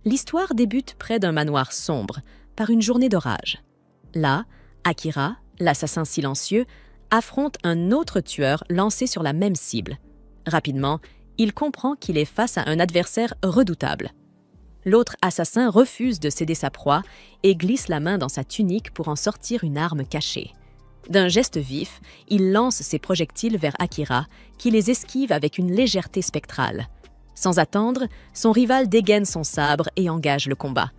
L'histoire débute près d'un manoir sombre, par une journée d'orage. Là, Akira, l'assassin silencieux, affronte un autre tueur lancé sur la même cible. Rapidement, il comprend qu'il est face à un adversaire redoutable. L'autre assassin refuse de céder sa proie et glisse la main dans sa tunique pour en sortir une arme cachée. D'un geste vif, il lance ses projectiles vers Akira, qui les esquive avec une légèreté spectrale. Sans attendre, son rival dégaine son sabre et engage le combat.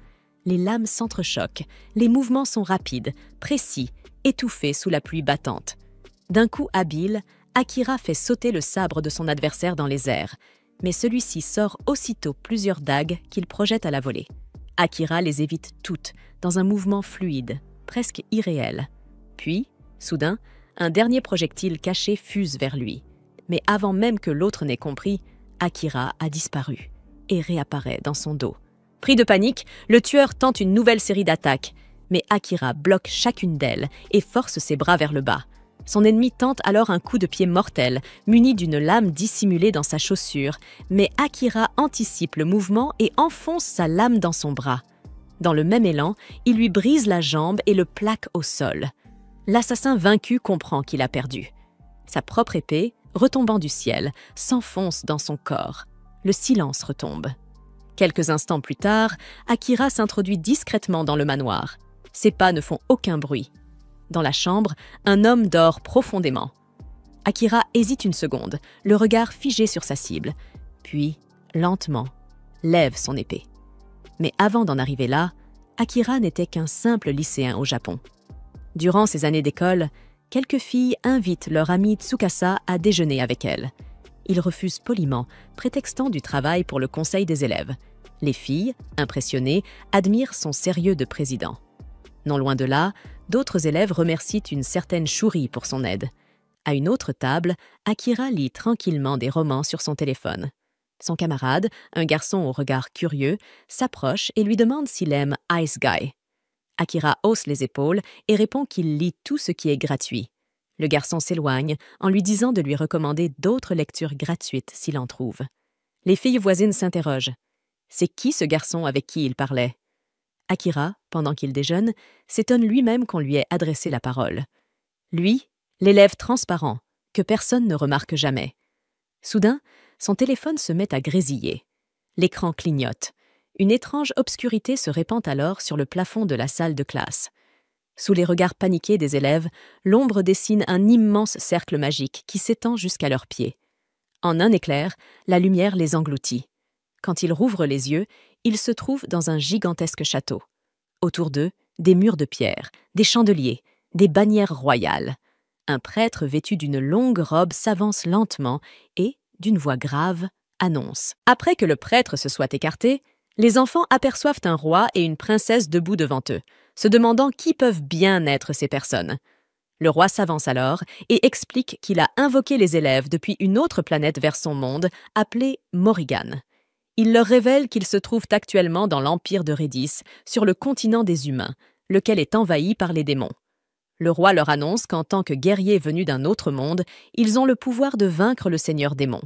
Les lames s'entrechoquent, les mouvements sont rapides, précis, étouffés sous la pluie battante. D'un coup habile, Akira fait sauter le sabre de son adversaire dans les airs, mais celui-ci sort aussitôt plusieurs dagues qu'il projette à la volée. Akira les évite toutes, dans un mouvement fluide, presque irréel. Puis, soudain, un dernier projectile caché fuse vers lui. Mais avant même que l'autre n'ait compris, Akira a disparu et réapparaît dans son dos. Pris de panique, le tueur tente une nouvelle série d'attaques, mais Akira bloque chacune d'elles et force ses bras vers le bas. Son ennemi tente alors un coup de pied mortel, muni d'une lame dissimulée dans sa chaussure, mais Akira anticipe le mouvement et enfonce sa lame dans son bras. Dans le même élan, il lui brise la jambe et le plaque au sol. L'assassin vaincu comprend qu'il a perdu. Sa propre épée, retombant du ciel, s'enfonce dans son corps. Le silence retombe. Quelques instants plus tard, Akira s'introduit discrètement dans le manoir. Ses pas ne font aucun bruit. Dans la chambre, un homme dort profondément. Akira hésite une seconde, le regard figé sur sa cible, puis, lentement, lève son épée. Mais avant d'en arriver là, Akira n'était qu'un simple lycéen au Japon. Durant ses années d'école, quelques filles invitent leur amie Tsukasa à déjeuner avec elles. Il refuse poliment, prétextant du travail pour le conseil des élèves. Les filles, impressionnées, admirent son sérieux de président. Non loin de là, d'autres élèves remercient une certaine Shuri pour son aide. À une autre table, Akira lit tranquillement des romans sur son téléphone. Son camarade, un garçon au regard curieux, s'approche et lui demande s'il aime Ice Guy. Akira hausse les épaules et répond qu'il lit tout ce qui est gratuit. Le garçon s'éloigne en lui disant de lui recommander d'autres lectures gratuites s'il en trouve. Les filles voisines s'interrogent. C'est qui ce garçon avec qui il parlait? Akira, pendant qu'il déjeune, s'étonne lui-même qu'on lui ait adressé la parole. Lui, l'élève transparent, que personne ne remarque jamais. Soudain, son téléphone se met à grésiller. L'écran clignote. Une étrange obscurité se répand alors sur le plafond de la salle de classe. Sous les regards paniqués des élèves, l'ombre dessine un immense cercle magique qui s'étend jusqu'à leurs pieds. En un éclair, la lumière les engloutit. Quand ils rouvrent les yeux, ils se trouvent dans un gigantesque château. Autour d'eux, des murs de pierre, des chandeliers, des bannières royales. Un prêtre vêtu d'une longue robe s'avance lentement et, d'une voix grave, annonce. Après que le prêtre se soit écarté, les enfants aperçoivent un roi et une princesse debout devant eux, se demandant qui peuvent bien être ces personnes. Le roi s'avance alors et explique qu'il a invoqué les élèves depuis une autre planète vers son monde, appelée Morrigan. Il leur révèle qu'ils se trouvent actuellement dans l'empire de Redis, sur le continent des humains, lequel est envahi par les démons. Le roi leur annonce qu'en tant que guerriers venus d'un autre monde, ils ont le pouvoir de vaincre le seigneur démon.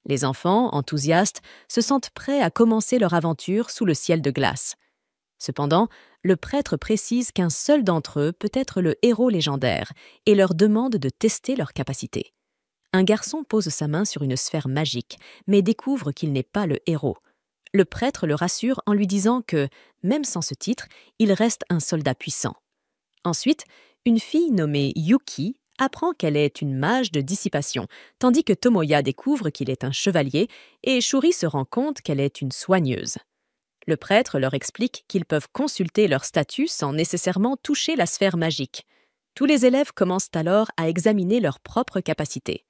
Les enfants, enthousiastes, se sentent prêts à commencer leur aventure sous le ciel de glace. Cependant, le prêtre précise qu'un seul d'entre eux peut être le héros légendaire et leur demande de tester leurs capacités. Un garçon pose sa main sur une sphère magique, mais découvre qu'il n'est pas le héros. Le prêtre le rassure en lui disant que, même sans ce titre, il reste un soldat puissant. Ensuite, une fille nommée Yuki apprend qu'elle est une mage de dissipation, tandis que Tomoya découvre qu'il est un chevalier et Shuri se rend compte qu'elle est une soigneuse. Le prêtre leur explique qu'ils peuvent consulter leur statut sans nécessairement toucher la sphère magique. Tous les élèves commencent alors à examiner leurs propres capacités.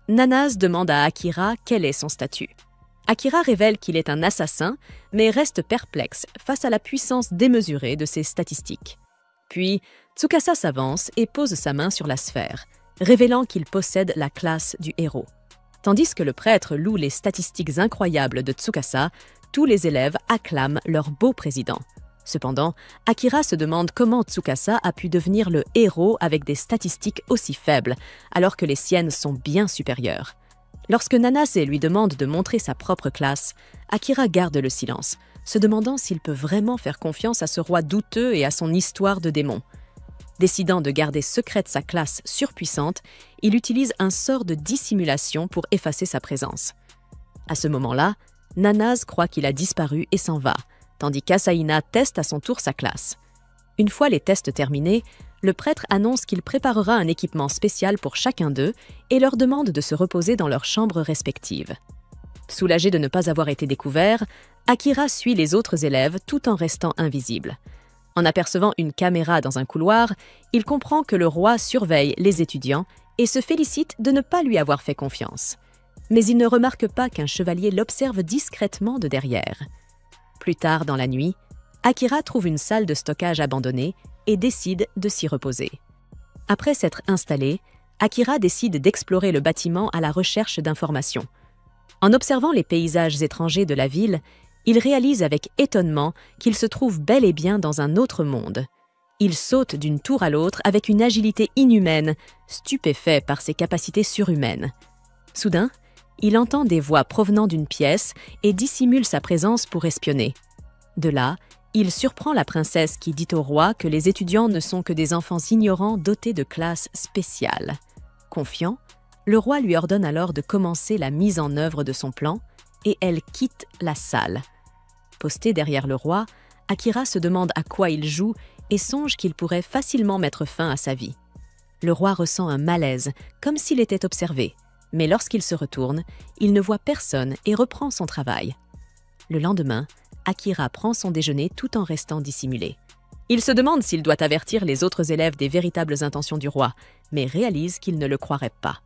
Nanase demande à Akira quel est son statut. Akira révèle qu'il est un assassin, mais reste perplexe face à la puissance démesurée de ses statistiques. Puis, Tsukasa s'avance et pose sa main sur la sphère, révélant qu'il possède la classe du héros. Tandis que le prêtre loue les statistiques incroyables de Tsukasa, tous les élèves acclament leur beau président. Cependant, Akira se demande comment Tsukasa a pu devenir le héros avec des statistiques aussi faibles, alors que les siennes sont bien supérieures. Lorsque Nanase lui demande de montrer sa propre classe, Akira garde le silence, se demandant s'il peut vraiment faire confiance à ce roi douteux et à son histoire de démon. Décidant de garder secrète sa classe surpuissante, il utilise un sort de dissimulation pour effacer sa présence. À ce moment-là, Nanase croit qu'il a disparu et s'en va, tandis qu'Asaina teste à son tour sa classe. Une fois les tests terminés, le prêtre annonce qu'il préparera un équipement spécial pour chacun d'eux et leur demande de se reposer dans leurs chambres respectives. Soulagé de ne pas avoir été découvert, Akira suit les autres élèves tout en restant invisible. En apercevant une caméra dans un couloir, il comprend que le roi surveille les étudiants et se félicite de ne pas lui avoir fait confiance. Mais il ne remarque pas qu'un chevalier l'observe discrètement de derrière. Plus tard dans la nuit, Akira trouve une salle de stockage abandonnée et décide de s'y reposer. Après s'être installé, Akira décide d'explorer le bâtiment à la recherche d'informations. En observant les paysages étrangers de la ville, il réalise avec étonnement qu'il se trouve bel et bien dans un autre monde. Il saute d'une tour à l'autre avec une agilité inhumaine, stupéfait par ses capacités surhumaines. Soudain, il entend des voix provenant d'une pièce et dissimule sa présence pour espionner. De là, il surprend la princesse qui dit au roi que les étudiants ne sont que des enfants ignorants dotés de classes spéciales. Confiant, le roi lui ordonne alors de commencer la mise en œuvre de son plan et elle quitte la salle. Posté derrière le roi, Akira se demande à quoi il joue et songe qu'il pourrait facilement mettre fin à sa vie. Le roi ressent un malaise, comme s'il était observé, mais lorsqu'il se retourne, il ne voit personne et reprend son travail. Le lendemain, Akira prend son déjeuner tout en restant dissimulé. Il se demande s'il doit avertir les autres élèves des véritables intentions du roi, mais réalise qu'il ne le croirait pas.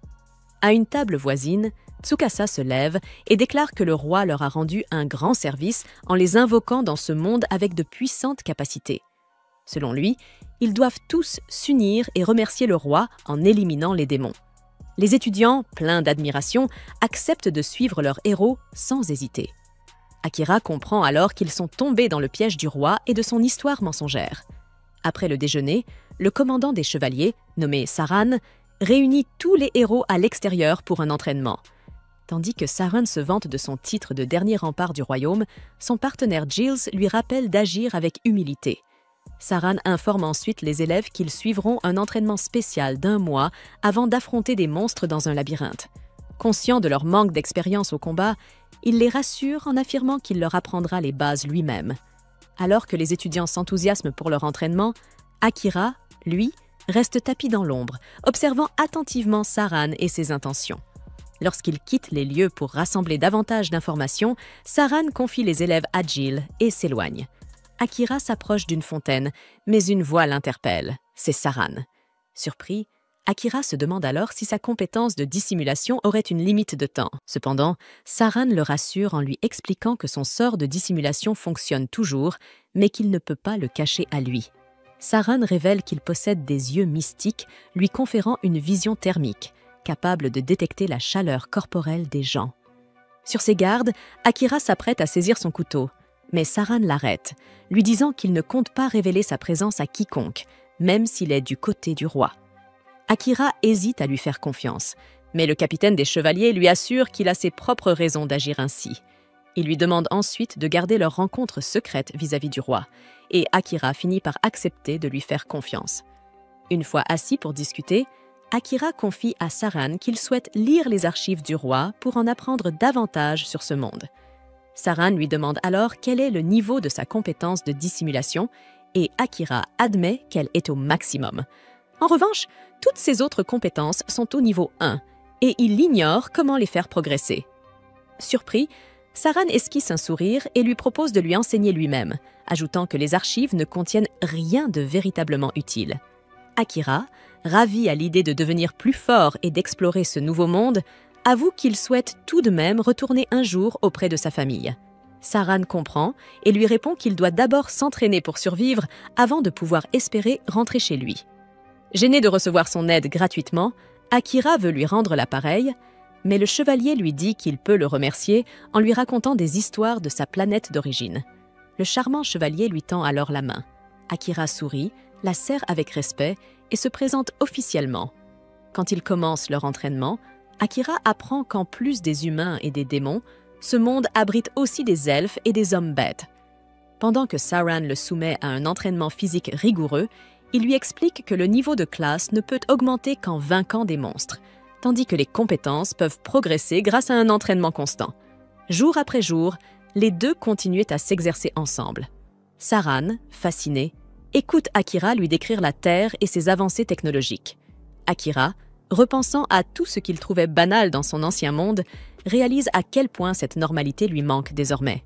À une table voisine, Tsukasa se lève et déclare que le roi leur a rendu un grand service en les invoquant dans ce monde avec de puissantes capacités. Selon lui, ils doivent tous s'unir et remercier le roi en éliminant les démons. Les étudiants, pleins d'admiration, acceptent de suivre leur héros sans hésiter. Akira comprend alors qu'ils sont tombés dans le piège du roi et de son histoire mensongère. Après le déjeuner, le commandant des chevaliers, nommé Saran, réunit tous les héros à l'extérieur pour un entraînement. Tandis que Saran se vante de son titre de dernier rempart du royaume, son partenaire Giles lui rappelle d'agir avec humilité. Saran informe ensuite les élèves qu'ils suivront un entraînement spécial d'1 mois avant d'affronter des monstres dans un labyrinthe. Conscient de leur manque d'expérience au combat, il les rassure en affirmant qu'il leur apprendra les bases lui-même. Alors que les étudiants s'enthousiasment pour leur entraînement, Akira, lui, reste tapi dans l'ombre, observant attentivement Saran et ses intentions. Lorsqu'il quitte les lieux pour rassembler davantage d'informations, Saran confie les élèves à Giles et s'éloigne. Akira s'approche d'une fontaine, mais une voix l'interpelle. C'est Saran. Surpris, Akira se demande alors si sa compétence de dissimulation aurait une limite de temps. Cependant, Saran le rassure en lui expliquant que son sort de dissimulation fonctionne toujours, mais qu'il ne peut pas le cacher à lui. Saran révèle qu'il possède des yeux mystiques, lui conférant une vision thermique, capable de détecter la chaleur corporelle des gens. Sur ses gardes, Akira s'apprête à saisir son couteau, mais Saran l'arrête, lui disant qu'il ne compte pas révéler sa présence à quiconque, même s'il est du côté du roi. Akira hésite à lui faire confiance, mais le capitaine des chevaliers lui assure qu'il a ses propres raisons d'agir ainsi. Il lui demande ensuite de garder leur rencontre secrète vis-à-vis du roi, et Akira finit par accepter de lui faire confiance. Une fois assis pour discuter, Akira confie à Saran qu'il souhaite lire les archives du roi pour en apprendre davantage sur ce monde. Saran lui demande alors quel est le niveau de sa compétence de dissimulation, et Akira admet qu'elle est au maximum. En revanche, toutes ses autres compétences sont au niveau 1, et il ignore comment les faire progresser. Surpris, Saran esquisse un sourire et lui propose de lui enseigner lui-même, ajoutant que les archives ne contiennent rien de véritablement utile. Akira, ravi à l'idée de devenir plus fort et d'explorer ce nouveau monde, avoue qu'il souhaite tout de même retourner un jour auprès de sa famille. Saran comprend et lui répond qu'il doit d'abord s'entraîner pour survivre avant de pouvoir espérer rentrer chez lui. Gêné de recevoir son aide gratuitement, Akira veut lui rendre l'appareil, mais le chevalier lui dit qu'il peut le remercier en lui racontant des histoires de sa planète d'origine. Le charmant chevalier lui tend alors la main. Akira sourit, la serre avec respect et se présente officiellement. Quand ils commencent leur entraînement, Akira apprend qu'en plus des humains et des démons, ce monde abrite aussi des elfes et des hommes bêtes. Pendant que Saran le soumet à un entraînement physique rigoureux, il lui explique que le niveau de classe ne peut augmenter qu'en vainquant des monstres, tandis que les compétences peuvent progresser grâce à un entraînement constant. Jour après jour, les deux continuaient à s'exercer ensemble. Saran, fasciné, écoute Akira lui décrire la Terre et ses avancées technologiques. Akira, repensant à tout ce qu'il trouvait banal dans son ancien monde, réalise à quel point cette normalité lui manque désormais.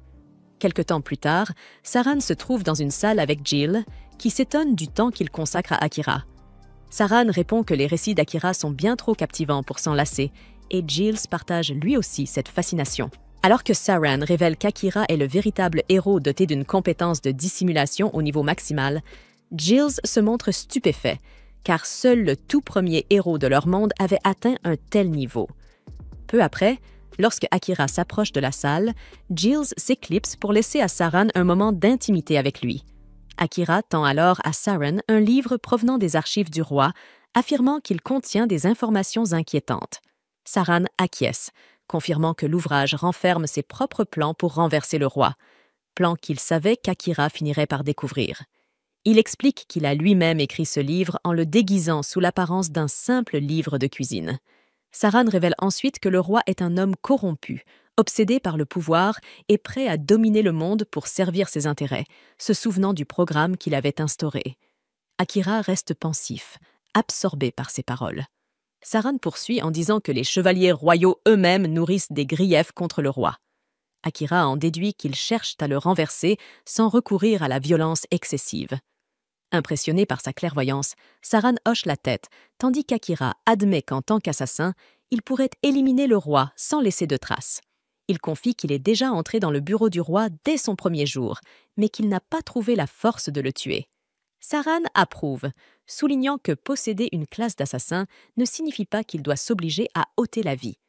Quelque temps plus tard, Saran se trouve dans une salle avec Jill, qui s'étonne du temps qu'il consacre à Akira. Saran répond que les récits d'Akira sont bien trop captivants pour s'en lasser, et Giles partage lui aussi cette fascination. Alors que Saran révèle qu'Akira est le véritable héros doté d'une compétence de dissimulation au niveau maximal, Giles se montre stupéfait, car seul le tout premier héros de leur monde avait atteint un tel niveau. Peu après, lorsque Akira s'approche de la salle, Giles s'éclipse pour laisser à Saran un moment d'intimité avec lui. Akira tend alors à Saran un livre provenant des archives du roi, affirmant qu'il contient des informations inquiétantes. Saran acquiesce, confirmant que l'ouvrage renferme ses propres plans pour renverser le roi, plans qu'il savait qu'Akira finirait par découvrir. Il explique qu'il a lui-même écrit ce livre en le déguisant sous l'apparence d'un simple livre de cuisine. Saran révèle ensuite que le roi est un homme corrompu, obsédé par le pouvoir et prêt à dominer le monde pour servir ses intérêts, se souvenant du programme qu'il avait instauré. Akira reste pensif, absorbé par ces paroles. Saran poursuit en disant que les chevaliers royaux eux-mêmes nourrissent des griefs contre le roi. Akira en déduit qu'ils cherchent à le renverser sans recourir à la violence excessive. Impressionné par sa clairvoyance, Saran hoche la tête, tandis qu'Akira admet qu'en tant qu'assassin, il pourrait éliminer le roi sans laisser de traces. Il confie qu'il est déjà entré dans le bureau du roi dès son premier jour, mais qu'il n'a pas trouvé la force de le tuer. Saran approuve, soulignant que posséder une classe d'assassin ne signifie pas qu'il doit s'obliger à ôter la vie.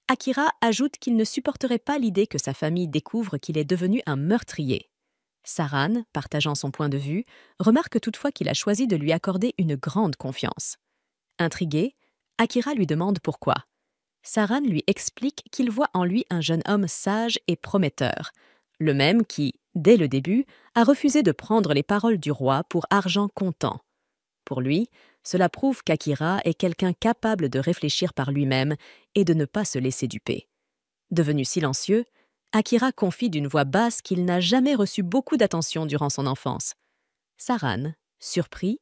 Akira ajoute qu'il ne supporterait pas l'idée que sa famille découvre qu'il est devenu un meurtrier. Saran, partageant son point de vue, remarque toutefois qu'il a choisi de lui accorder une grande confiance. Intrigué, Akira lui demande pourquoi. Saran lui explique qu'il voit en lui un jeune homme sage et prometteur, le même qui, dès le début, a refusé de prendre les paroles du roi pour argent comptant. Pour lui, cela prouve qu'Akira est quelqu'un capable de réfléchir par lui-même et de ne pas se laisser duper. Devenu silencieux, Akira confie d'une voix basse qu'il n'a jamais reçu beaucoup d'attention durant son enfance. Saran, surpris,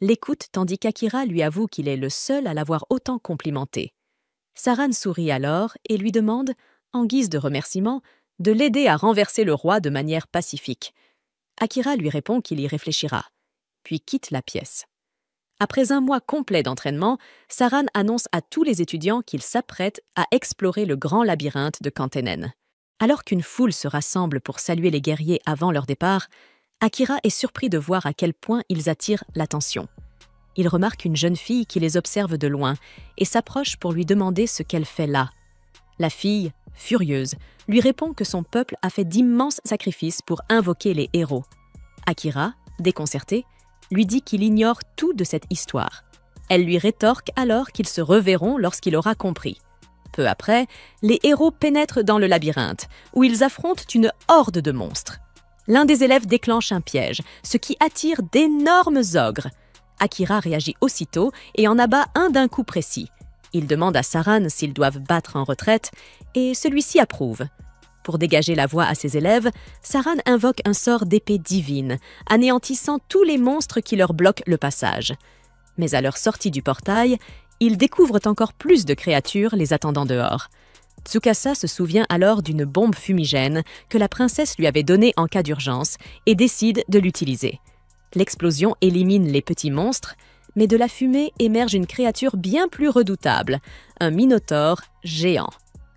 l'écoute tandis qu'Akira lui avoue qu'il est le seul à l'avoir autant complimenté. Saran sourit alors et lui demande, en guise de remerciement, de l'aider à renverser le roi de manière pacifique. Akira lui répond qu'il y réfléchira, puis quitte la pièce. Après un mois complet d'entraînement, Saran annonce à tous les étudiants qu'il s'apprête à explorer le grand labyrinthe de Kantenen. Alors qu'une foule se rassemble pour saluer les guerriers avant leur départ, Akira est surpris de voir à quel point ils attirent l'attention. Il remarque une jeune fille qui les observe de loin et s'approche pour lui demander ce qu'elle fait là. La fille, furieuse, lui répond que son peuple a fait d'immenses sacrifices pour invoquer les héros. Akira, déconcerté, lui dit qu'il ignore tout de cette histoire. Elle lui rétorque alors qu'ils se reverront lorsqu'il aura compris. Peu après, les héros pénètrent dans le labyrinthe, où ils affrontent une horde de monstres. L'un des élèves déclenche un piège, ce qui attire d'énormes ogres. Akira réagit aussitôt et en abat un d'un coup précis. Il demande à Saran s'ils doivent battre en retraite, et celui-ci approuve. Pour dégager la voie à ses élèves, Saran invoque un sort d'épée divine, anéantissant tous les monstres qui leur bloquent le passage. Mais à leur sortie du portail, ils découvrent encore plus de créatures les attendant dehors. Tsukasa se souvient alors d'une bombe fumigène que la princesse lui avait donnée en cas d'urgence et décide de l'utiliser. L'explosion élimine les petits monstres, mais de la fumée émerge une créature bien plus redoutable, un minotaure géant.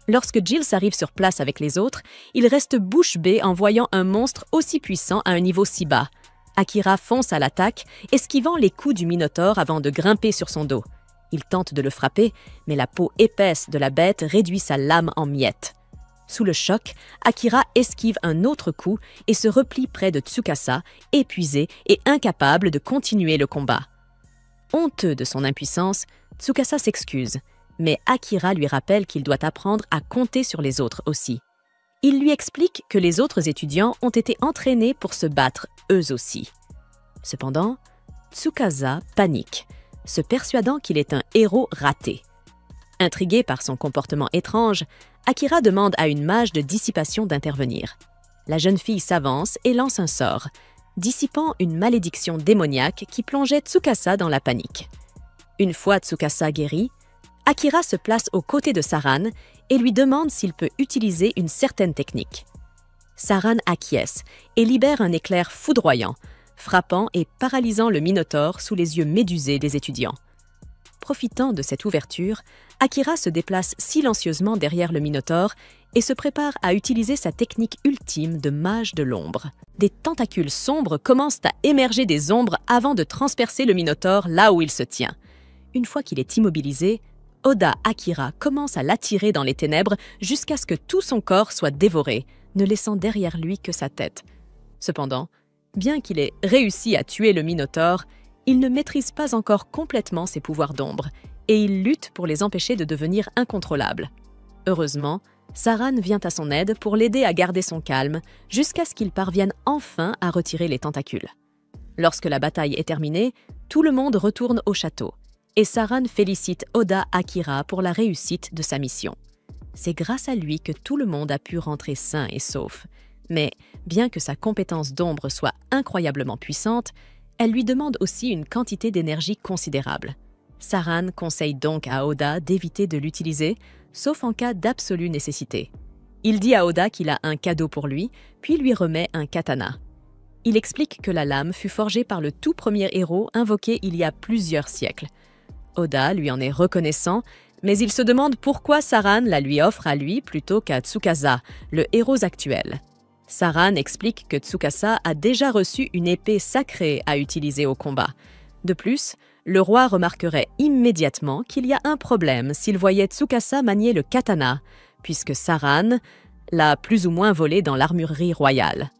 Lorsque Giles arrive sur place avec les autres, il reste bouche bée en voyant un monstre aussi puissant à un niveau si bas. Akira fonce à l'attaque, esquivant les coups du minotaure avant de grimper sur son dos. Il tente de le frapper, mais la peau épaisse de la bête réduit sa lame en miettes. Sous le choc, Akira esquive un autre coup et se replie près de Tsukasa, épuisé et incapable de continuer le combat. Honteux de son impuissance, Tsukasa s'excuse, mais Akira lui rappelle qu'il doit apprendre à compter sur les autres aussi. Il lui explique que les autres étudiants ont été entraînés pour se battre eux aussi. Cependant, Tsukasa panique, se persuadant qu'il est un héros raté. Intrigué par son comportement étrange, Akira demande à une mage de dissipation d'intervenir. La jeune fille s'avance et lance un sort, dissipant une malédiction démoniaque qui plongeait Tsukasa dans la panique. Une fois Tsukasa guéri, Akira se place aux côtés de Saran et lui demande s'il peut utiliser une certaine technique. Saran acquiesce et libère un éclair foudroyant, frappant et paralysant le Minotaure sous les yeux médusés des étudiants. Profitant de cette ouverture, Akira se déplace silencieusement derrière le Minotaure et se prépare à utiliser sa technique ultime de mage de l'ombre. Des tentacules sombres commencent à émerger des ombres avant de transpercer le Minotaure là où il se tient. Une fois qu'il est immobilisé, Oda Akira commence à l'attirer dans les ténèbres jusqu'à ce que tout son corps soit dévoré, ne laissant derrière lui que sa tête. Cependant, bien qu'il ait réussi à tuer le Minotaure, il ne maîtrise pas encore complètement ses pouvoirs d'ombre et il lutte pour les empêcher de devenir incontrôlables. Heureusement, Saran vient à son aide pour l'aider à garder son calme jusqu'à ce qu'il parvienne enfin à retirer les tentacules. Lorsque la bataille est terminée, tout le monde retourne au château et Saran félicite Oda Akira pour la réussite de sa mission. C'est grâce à lui que tout le monde a pu rentrer sain et sauf. Mais bien que sa compétence d'ombre soit incroyablement puissante, elle lui demande aussi une quantité d'énergie considérable. Saran conseille donc à Oda d'éviter de l'utiliser, sauf en cas d'absolue nécessité. Il dit à Oda qu'il a un cadeau pour lui, puis lui remet un katana. Il explique que la lame fut forgée par le tout premier héros invoqué il y a plusieurs siècles. Oda lui en est reconnaissant, mais il se demande pourquoi Saran la lui offre à lui plutôt qu'à Tsukasa, le héros actuel. Saran explique que Tsukasa a déjà reçu une épée sacrée à utiliser au combat. De plus, le roi remarquerait immédiatement qu'il y a un problème s'il voyait Tsukasa manier le katana, puisque Saran l'a plus ou moins volé dans l'armurerie royale.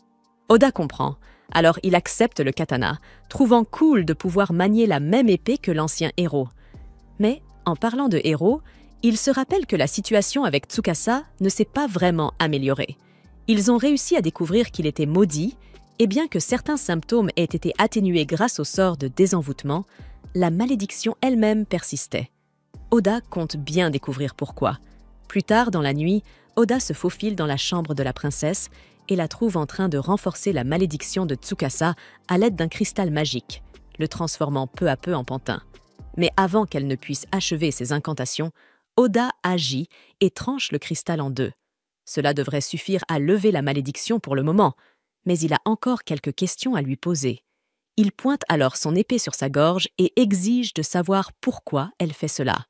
Oda comprend, alors il accepte le katana, trouvant cool de pouvoir manier la même épée que l'ancien héros. Mais, en parlant de héros, il se rappelle que la situation avec Tsukasa ne s'est pas vraiment améliorée. Ils ont réussi à découvrir qu'il était maudit, et bien que certains symptômes aient été atténués grâce au sort de désenvoûtement, la malédiction elle-même persistait. Oda compte bien découvrir pourquoi. Plus tard dans la nuit, Oda se faufile dans la chambre de la princesse et la trouve en train de renforcer la malédiction de Tsukasa à l'aide d'un cristal magique, le transformant peu à peu en pantin. Mais avant qu'elle ne puisse achever ses incantations, Oda agit et tranche le cristal en deux. Cela devrait suffire à lever la malédiction pour le moment, mais il a encore quelques questions à lui poser. Il pointe alors son épée sur sa gorge et exige de savoir pourquoi elle fait cela.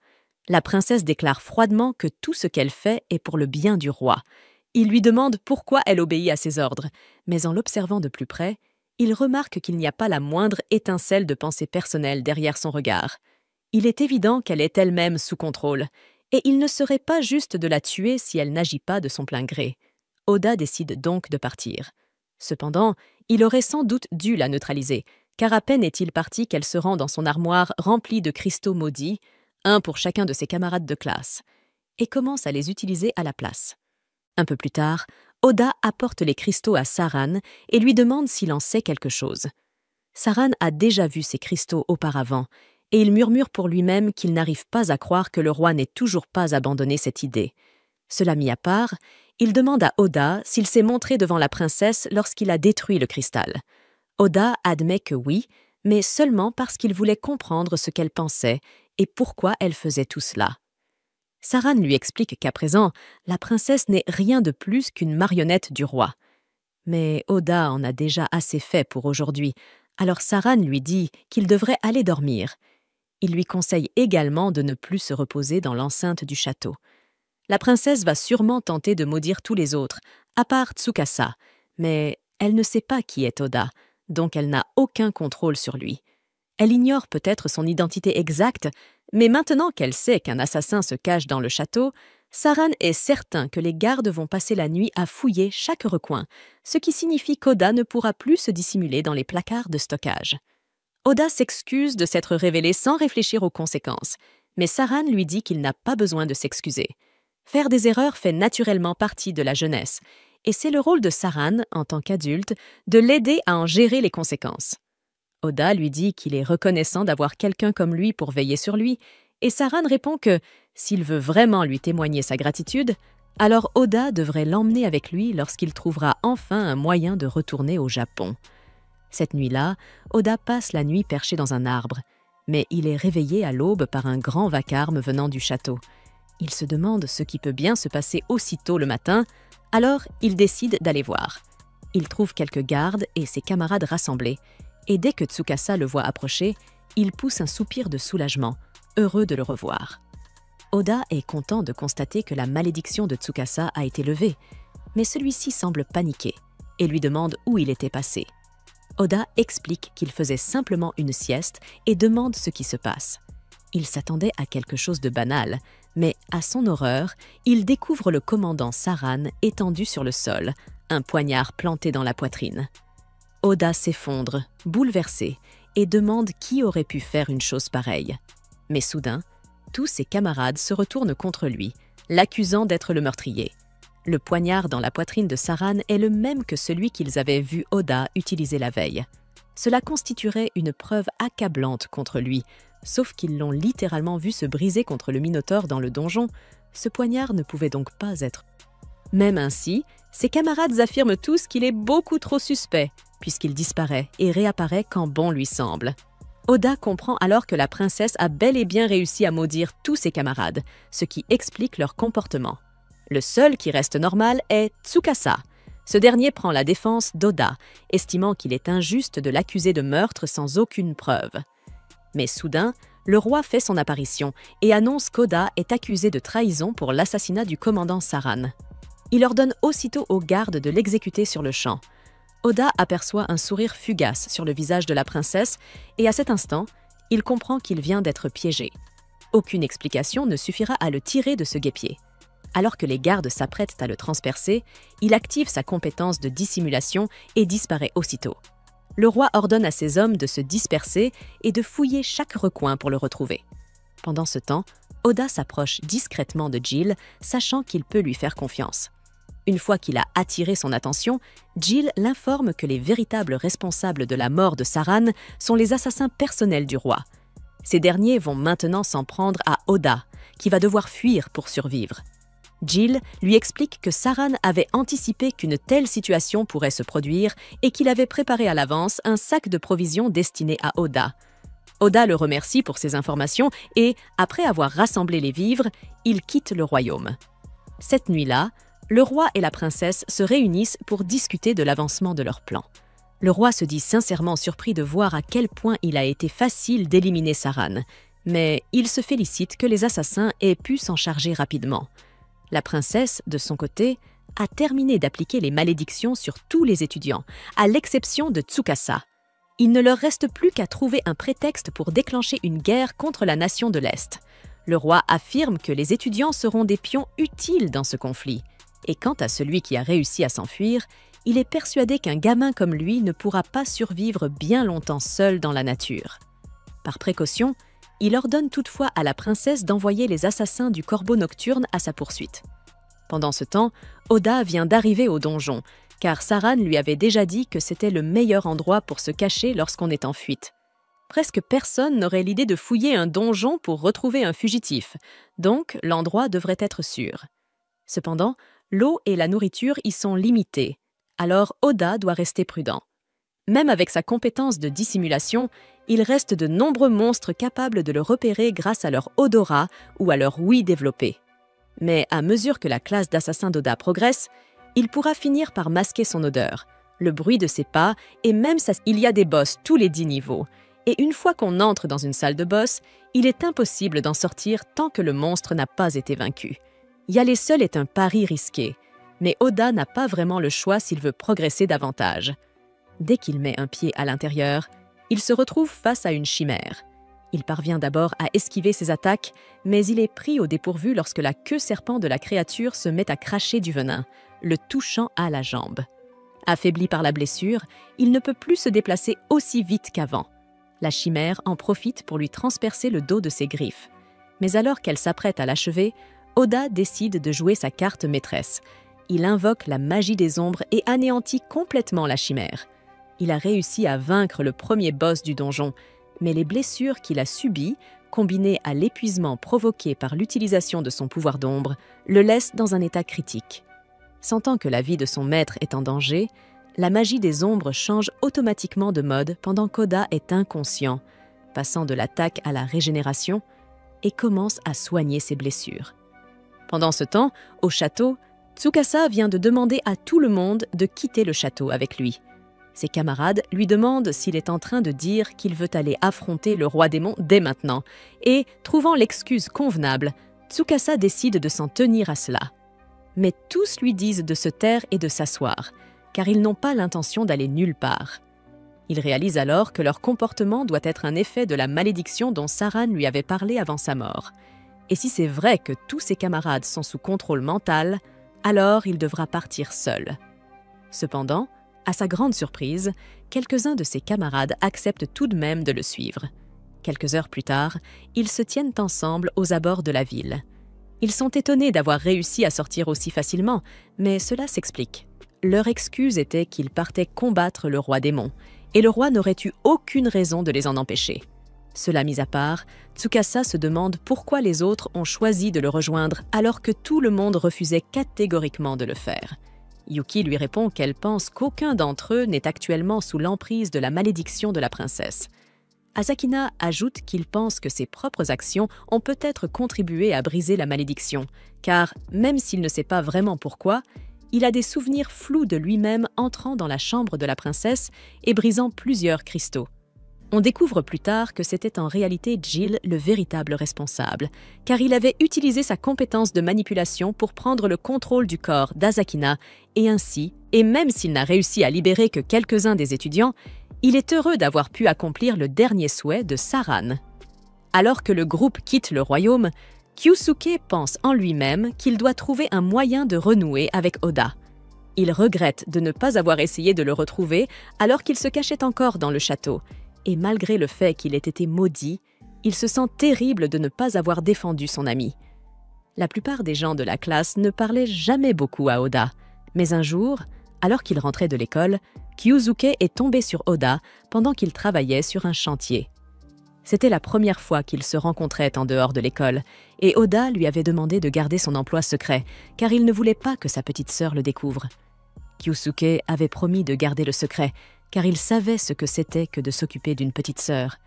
La princesse déclare froidement que tout ce qu'elle fait est pour le bien du roi. Il lui demande pourquoi elle obéit à ses ordres, mais en l'observant de plus près, il remarque qu'il n'y a pas la moindre étincelle de pensée personnelle derrière son regard. Il est évident qu'elle est elle-même sous contrôle, et il ne serait pas juste de la tuer si elle n'agit pas de son plein gré. Oda décide donc de partir. Cependant, il aurait sans doute dû la neutraliser, car à peine est-il parti qu'elle se rend dans son armoire remplie de cristaux maudits, un pour chacun de ses camarades de classe, et commence à les utiliser à la place. Un peu plus tard, Oda apporte les cristaux à Saran et lui demande s'il en sait quelque chose. Saran a déjà vu ces cristaux auparavant, et il murmure pour lui-même qu'il n'arrive pas à croire que le roi n'ait toujours pas abandonné cette idée. Cela mis à part, il demande à Oda s'il s'est montré devant la princesse lorsqu'il a détruit le cristal. Oda admet que oui, mais seulement parce qu'il voulait comprendre ce qu'elle pensait et pourquoi elle faisait tout cela. Saran lui explique qu'à présent, la princesse n'est rien de plus qu'une marionnette du roi. Mais Oda en a déjà assez fait pour aujourd'hui, alors Saran lui dit qu'il devrait aller dormir. Il lui conseille également de ne plus se reposer dans l'enceinte du château. La princesse va sûrement tenter de maudire tous les autres, à part Tsukasa, mais elle ne sait pas qui est Oda, donc elle n'a aucun contrôle sur lui. Elle ignore peut-être son identité exacte, mais maintenant qu'elle sait qu'un assassin se cache dans le château, Saran est certain que les gardes vont passer la nuit à fouiller chaque recoin, ce qui signifie qu'Oda ne pourra plus se dissimuler dans les placards de stockage. Oda s'excuse de s'être révélé sans réfléchir aux conséquences, mais Saran lui dit qu'il n'a pas besoin de s'excuser. Faire des erreurs fait naturellement partie de la jeunesse, et c'est le rôle de Saran, en tant qu'adulte, de l'aider à en gérer les conséquences. Oda lui dit qu'il est reconnaissant d'avoir quelqu'un comme lui pour veiller sur lui, et Saran répond que, s'il veut vraiment lui témoigner sa gratitude, alors Oda devrait l'emmener avec lui lorsqu'il trouvera enfin un moyen de retourner au Japon. Cette nuit-là, Oda passe la nuit perché dans un arbre, mais il est réveillé à l'aube par un grand vacarme venant du château. Il se demande ce qui peut bien se passer aussitôt le matin, alors il décide d'aller voir. Il trouve quelques gardes et ses camarades rassemblés, et dès que Tsukasa le voit approcher, il pousse un soupir de soulagement, heureux de le revoir. Oda est content de constater que la malédiction de Tsukasa a été levée, mais celui-ci semble paniqué et lui demande où il était passé. Oda explique qu'il faisait simplement une sieste et demande ce qui se passe. Il s'attendait à quelque chose de banal, mais à son horreur, il découvre le commandant Saran étendu sur le sol, un poignard planté dans la poitrine. Oda s'effondre, bouleversé, et demande qui aurait pu faire une chose pareille. Mais soudain, tous ses camarades se retournent contre lui, l'accusant d'être le meurtrier. Le poignard dans la poitrine de Saran est le même que celui qu'ils avaient vu Oda utiliser la veille. Cela constituerait une preuve accablante contre lui, sauf qu'ils l'ont littéralement vu se briser contre le Minotaure dans le donjon. Ce poignard ne pouvait donc pas être. Même ainsi, ses camarades affirment tous qu'il est beaucoup trop suspect, puisqu'il disparaît et réapparaît quand bon lui semble. Oda comprend alors que la princesse a bel et bien réussi à maudire tous ses camarades, ce qui explique leur comportement. Le seul qui reste normal est Tsukasa. Ce dernier prend la défense d'Oda, estimant qu'il est injuste de l'accuser de meurtre sans aucune preuve. Mais soudain, le roi fait son apparition et annonce qu'Oda est accusé de trahison pour l'assassinat du commandant Saran. Il ordonne aussitôt aux gardes de l'exécuter sur le champ. Oda aperçoit un sourire fugace sur le visage de la princesse et à cet instant, il comprend qu'il vient d'être piégé. Aucune explication ne suffira à le tirer de ce guêpier. Alors que les gardes s'apprêtent à le transpercer, il active sa compétence de dissimulation et disparaît aussitôt. Le roi ordonne à ses hommes de se disperser et de fouiller chaque recoin pour le retrouver. Pendant ce temps, Oda s'approche discrètement de Jill, sachant qu'il peut lui faire confiance. Une fois qu'il a attiré son attention, Jill l'informe que les véritables responsables de la mort de Saran sont les assassins personnels du roi. Ces derniers vont maintenant s'en prendre à Oda, qui va devoir fuir pour survivre. Jill lui explique que Saran avait anticipé qu'une telle situation pourrait se produire et qu'il avait préparé à l'avance un sac de provisions destiné à Oda. Oda le remercie pour ces informations et, après avoir rassemblé les vivres, il quitte le royaume. Cette nuit-là, le roi et la princesse se réunissent pour discuter de l'avancement de leur plan. Le roi se dit sincèrement surpris de voir à quel point il a été facile d'éliminer Saran, mais il se félicite que les assassins aient pu s'en charger rapidement. La princesse, de son côté, a terminé d'appliquer les malédictions sur tous les étudiants, à l'exception de Tsukasa. Il ne leur reste plus qu'à trouver un prétexte pour déclencher une guerre contre la nation de l'Est. Le roi affirme que les étudiants seront des pions utiles dans ce conflit. Et quant à celui qui a réussi à s'enfuir, il est persuadé qu'un gamin comme lui ne pourra pas survivre bien longtemps seul dans la nature. Par précaution, il ordonne toutefois à la princesse d'envoyer les assassins du corbeau nocturne à sa poursuite. Pendant ce temps, Oda vient d'arriver au donjon, car Saran lui avait déjà dit que c'était le meilleur endroit pour se cacher lorsqu'on est en fuite. Presque personne n'aurait l'idée de fouiller un donjon pour retrouver un fugitif, donc l'endroit devrait être sûr. Cependant, l'eau et la nourriture y sont limitées, alors Oda doit rester prudent. Même avec sa compétence de dissimulation, il reste de nombreux monstres capables de le repérer grâce à leur odorat ou à leur ouïe développée. Mais à mesure que la classe d'assassin d'Oda progresse, il pourra finir par masquer son odeur, le bruit de ses pas et même il y a des boss tous les 10 niveaux. Et une fois qu'on entre dans une salle de boss, il est impossible d'en sortir tant que le monstre n'a pas été vaincu. Y aller seul est un pari risqué, mais Oda n'a pas vraiment le choix s'il veut progresser davantage. Dès qu'il met un pied à l'intérieur, il se retrouve face à une chimère. Il parvient d'abord à esquiver ses attaques, mais il est pris au dépourvu lorsque la queue serpent de la créature se met à cracher du venin, le touchant à la jambe. Affaibli par la blessure, il ne peut plus se déplacer aussi vite qu'avant. La chimère en profite pour lui transpercer le dos de ses griffes. Mais alors qu'elle s'apprête à l'achever, Oda décide de jouer sa carte maîtresse. Il invoque la magie des ombres et anéantit complètement la chimère. Il a réussi à vaincre le premier boss du donjon, mais les blessures qu'il a subies, combinées à l'épuisement provoqué par l'utilisation de son pouvoir d'ombre, le laissent dans un état critique. Sentant que la vie de son maître est en danger, la magie des ombres change automatiquement de mode pendant qu'Oda est inconscient, passant de l'attaque à la régénération, et commence à soigner ses blessures. Pendant ce temps, au château, Tsukasa vient de demander à tout le monde de quitter le château avec lui. Ses camarades lui demandent s'il est en train de dire qu'il veut aller affronter le roi démon dès maintenant, et, trouvant l'excuse convenable, Tsukasa décide de s'en tenir à cela. Mais tous lui disent de se taire et de s'asseoir, car ils n'ont pas l'intention d'aller nulle part. Il réalise alors que leur comportement doit être un effet de la malédiction dont Saran lui avait parlé avant sa mort. Et si c'est vrai que tous ses camarades sont sous contrôle mental, alors il devra partir seul. Cependant, à sa grande surprise, quelques-uns de ses camarades acceptent tout de même de le suivre. Quelques heures plus tard, ils se tiennent ensemble aux abords de la ville. Ils sont étonnés d'avoir réussi à sortir aussi facilement, mais cela s'explique. Leur excuse était qu'ils partaient combattre le roi démon, et le roi n'aurait eu aucune raison de les en empêcher. Cela mis à part, Tsukasa se demande pourquoi les autres ont choisi de le rejoindre alors que tout le monde refusait catégoriquement de le faire. Yuki lui répond qu'elle pense qu'aucun d'entre eux n'est actuellement sous l'emprise de la malédiction de la princesse. Asakina ajoute qu'il pense que ses propres actions ont peut-être contribué à briser la malédiction, car, même s'il ne sait pas vraiment pourquoi, il a des souvenirs flous de lui-même entrant dans la chambre de la princesse et brisant plusieurs cristaux. On découvre plus tard que c'était en réalité Jill le véritable responsable, car il avait utilisé sa compétence de manipulation pour prendre le contrôle du corps d'Asakina, et ainsi, et même s'il n'a réussi à libérer que quelques-uns des étudiants, il est heureux d'avoir pu accomplir le dernier souhait de Saran. Alors que le groupe quitte le royaume, Kyusuke pense en lui-même qu'il doit trouver un moyen de renouer avec Oda. Il regrette de ne pas avoir essayé de le retrouver alors qu'il se cachait encore dans le château, et malgré le fait qu'il ait été maudit, il se sent terrible de ne pas avoir défendu son ami. La plupart des gens de la classe ne parlaient jamais beaucoup à Oda, mais un jour, alors qu'il rentrait de l'école, Kyusuke est tombé sur Oda pendant qu'il travaillait sur un chantier. C'était la première fois qu'ils se rencontraient en dehors de l'école, et Oda lui avait demandé de garder son emploi secret, car il ne voulait pas que sa petite sœur le découvre. Kyusuke avait promis de garder le secret, car il savait ce que c'était que de s'occuper d'une petite sœur.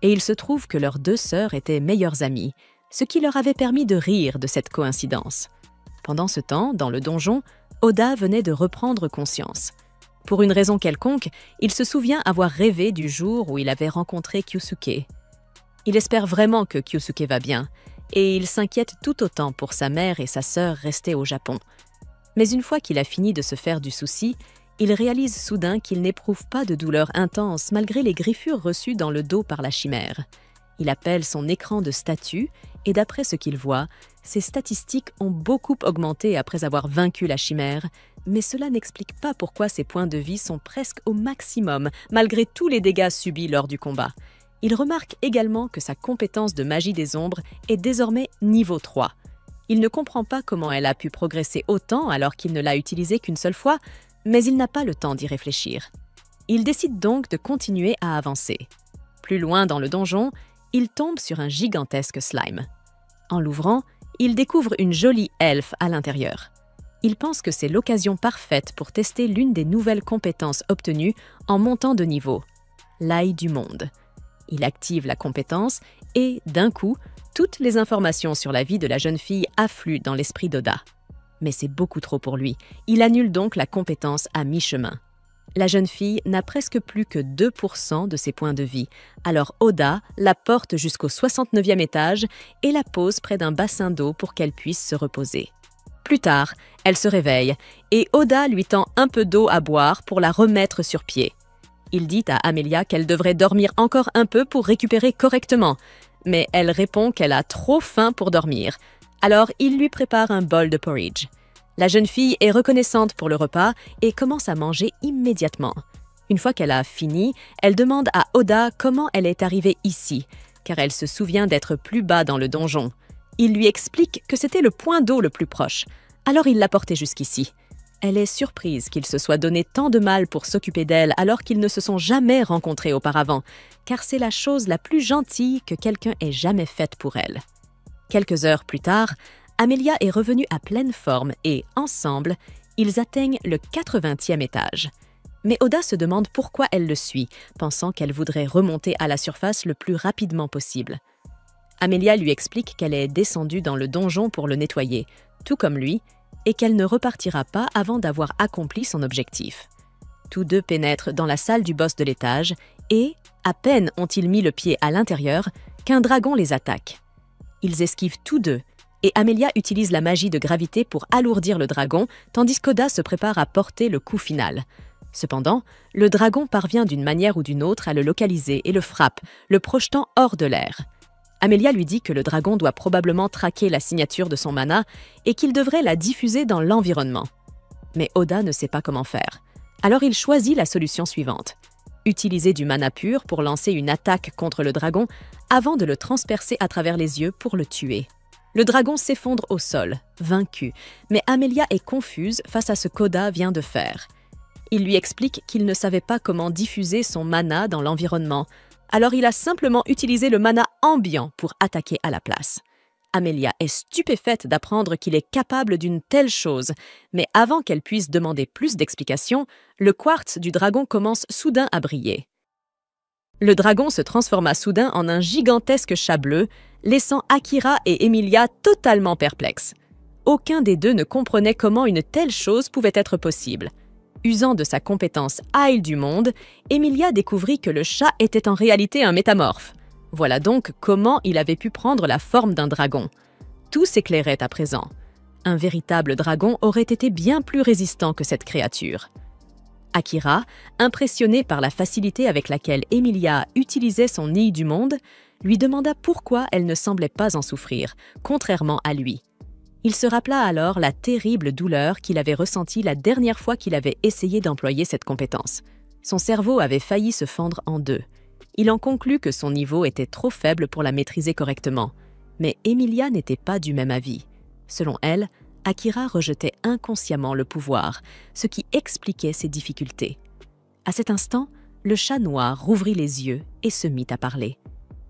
Et il se trouve que leurs deux sœurs étaient meilleures amies, ce qui leur avait permis de rire de cette coïncidence. Pendant ce temps, dans le donjon, Oda venait de reprendre conscience. Pour une raison quelconque, il se souvient avoir rêvé du jour où il avait rencontré Kyusuke. Il espère vraiment que Kyusuke va bien, et il s'inquiète tout autant pour sa mère et sa sœur restées au Japon. Mais une fois qu'il a fini de se faire du souci, il réalise soudain qu'il n'éprouve pas de douleur intense malgré les griffures reçues dans le dos par la chimère. Il appelle son écran de statut et d'après ce qu'il voit, ses statistiques ont beaucoup augmenté après avoir vaincu la chimère, mais cela n'explique pas pourquoi ses points de vie sont presque au maximum malgré tous les dégâts subis lors du combat. Il remarque également que sa compétence de magie des ombres est désormais niveau 3. Il ne comprend pas comment elle a pu progresser autant alors qu'il ne l'a utilisée qu'une seule fois, mais il n'a pas le temps d'y réfléchir. Il décide donc de continuer à avancer. Plus loin dans le donjon, il tombe sur un gigantesque slime. En l'ouvrant, il découvre une jolie elfe à l'intérieur. Il pense que c'est l'occasion parfaite pour tester l'une des nouvelles compétences obtenues en montant de niveau, l'Ail du monde. Il active la compétence et, d'un coup, toutes les informations sur la vie de la jeune fille affluent dans l'esprit d'Oda. Mais c'est beaucoup trop pour lui. Il annule donc la compétence à mi-chemin. La jeune fille n'a presque plus que 2% de ses points de vie, alors Oda la porte jusqu'au 69e étage et la pose près d'un bassin d'eau pour qu'elle puisse se reposer. Plus tard, elle se réveille et Oda lui tend un peu d'eau à boire pour la remettre sur pied. Il dit à Amelia qu'elle devrait dormir encore un peu pour récupérer correctement, mais elle répond qu'elle a trop faim pour dormir. Alors il lui prépare un bol de porridge. La jeune fille est reconnaissante pour le repas et commence à manger immédiatement. Une fois qu'elle a fini, elle demande à Oda comment elle est arrivée ici, car elle se souvient d'être plus bas dans le donjon. Il lui explique que c'était le point d'eau le plus proche, alors il l'a portée jusqu'ici. Elle est surprise qu'il se soit donné tant de mal pour s'occuper d'elle alors qu'ils ne se sont jamais rencontrés auparavant, car c'est la chose la plus gentille que quelqu'un ait jamais faite pour elle. Quelques heures plus tard, Amelia est revenue à pleine forme et, ensemble, ils atteignent le 80e étage. Mais Oda se demande pourquoi elle le suit, pensant qu'elle voudrait remonter à la surface le plus rapidement possible. Amelia lui explique qu'elle est descendue dans le donjon pour le nettoyer, tout comme lui, et qu'elle ne repartira pas avant d'avoir accompli son objectif. Tous deux pénètrent dans la salle du boss de l'étage et, à peine ont-ils mis le pied à l'intérieur, qu'un dragon les attaque. Ils esquivent tous deux, et Amelia utilise la magie de gravité pour alourdir le dragon, tandis qu'Oda se prépare à porter le coup final. Cependant, le dragon parvient d'une manière ou d'une autre à le localiser et le frappe, le projetant hors de l'air. Amelia lui dit que le dragon doit probablement traquer la signature de son mana et qu'il devrait la diffuser dans l'environnement. Mais Oda ne sait pas comment faire. Alors il choisit la solution suivante. Utiliser du mana pur pour lancer une attaque contre le dragon avant de le transpercer à travers les yeux pour le tuer. Le dragon s'effondre au sol, vaincu, mais Amelia est confuse face à ce qu'Oda vient de faire. Il lui explique qu'il ne savait pas comment diffuser son mana dans l'environnement, alors il a simplement utilisé le mana ambiant pour attaquer à la place. Amelia est stupéfaite d'apprendre qu'il est capable d'une telle chose, mais avant qu'elle puisse demander plus d'explications, le quartz du dragon commence soudain à briller. Le dragon se transforma soudain en un gigantesque chat bleu, laissant Akira et Emilia totalement perplexes. Aucun des deux ne comprenait comment une telle chose pouvait être possible. Usant de sa compétence Aïe du monde, Emilia découvrit que le chat était en réalité un métamorphe. Voilà donc comment il avait pu prendre la forme d'un dragon. Tout s'éclairait à présent. Un véritable dragon aurait été bien plus résistant que cette créature. Akira, impressionné par la facilité avec laquelle Emilia utilisait son Ille du monde, lui demanda pourquoi elle ne semblait pas en souffrir, contrairement à lui. Il se rappela alors la terrible douleur qu'il avait ressentie la dernière fois qu'il avait essayé d'employer cette compétence. Son cerveau avait failli se fendre en deux. Il en conclut que son niveau était trop faible pour la maîtriser correctement. Mais Emilia n'était pas du même avis. Selon elle, Akira rejetait inconsciemment le pouvoir, ce qui expliquait ses difficultés. À cet instant, le chat noir rouvrit les yeux et se mit à parler.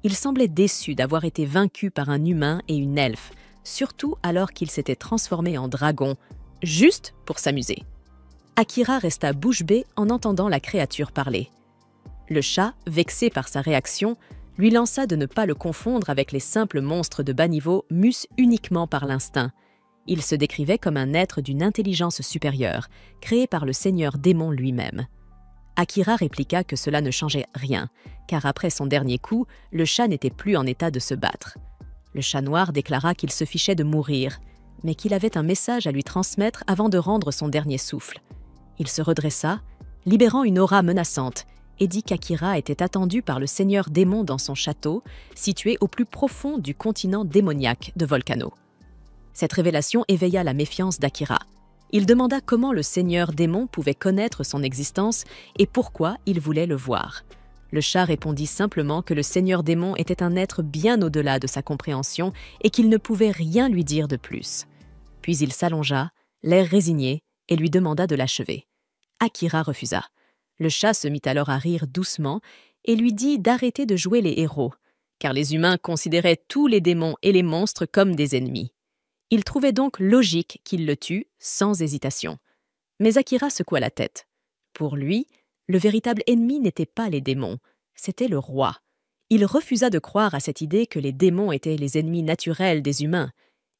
Il semblait déçu d'avoir été vaincu par un humain et une elfe, surtout alors qu'il s'était transformé en dragon, juste pour s'amuser. Akira resta bouche bée en entendant la créature parler. Le chat, vexé par sa réaction, lui lança de ne pas le confondre avec les simples monstres de bas niveau mus uniquement par l'instinct. Il se décrivait comme un être d'une intelligence supérieure, créé par le seigneur démon lui-même. Akira répliqua que cela ne changeait rien, car après son dernier coup, le chat n'était plus en état de se battre. Le chat noir déclara qu'il se fichait de mourir, mais qu'il avait un message à lui transmettre avant de rendre son dernier souffle. Il se redressa, libérant une aura menaçante, et dit qu'Akira était attendu par le seigneur démon dans son château, situé au plus profond du continent démoniaque de Volcano. Cette révélation éveilla la méfiance d'Akira. Il demanda comment le seigneur démon pouvait connaître son existence et pourquoi il voulait le voir. Le chat répondit simplement que le seigneur démon était un être bien au-delà de sa compréhension et qu'il ne pouvait rien lui dire de plus. Puis il s'allongea, l'air résigné, et lui demanda de l'achever. Akira refusa. Le chat se mit alors à rire doucement et lui dit d'arrêter de jouer les héros, car les humains considéraient tous les démons et les monstres comme des ennemis. Il trouvait donc logique qu'il le tue sans hésitation. Mais Akira secoua la tête. Pour lui, le véritable ennemi n'était pas les démons, c'était le roi. Il refusa de croire à cette idée que les démons étaient les ennemis naturels des humains.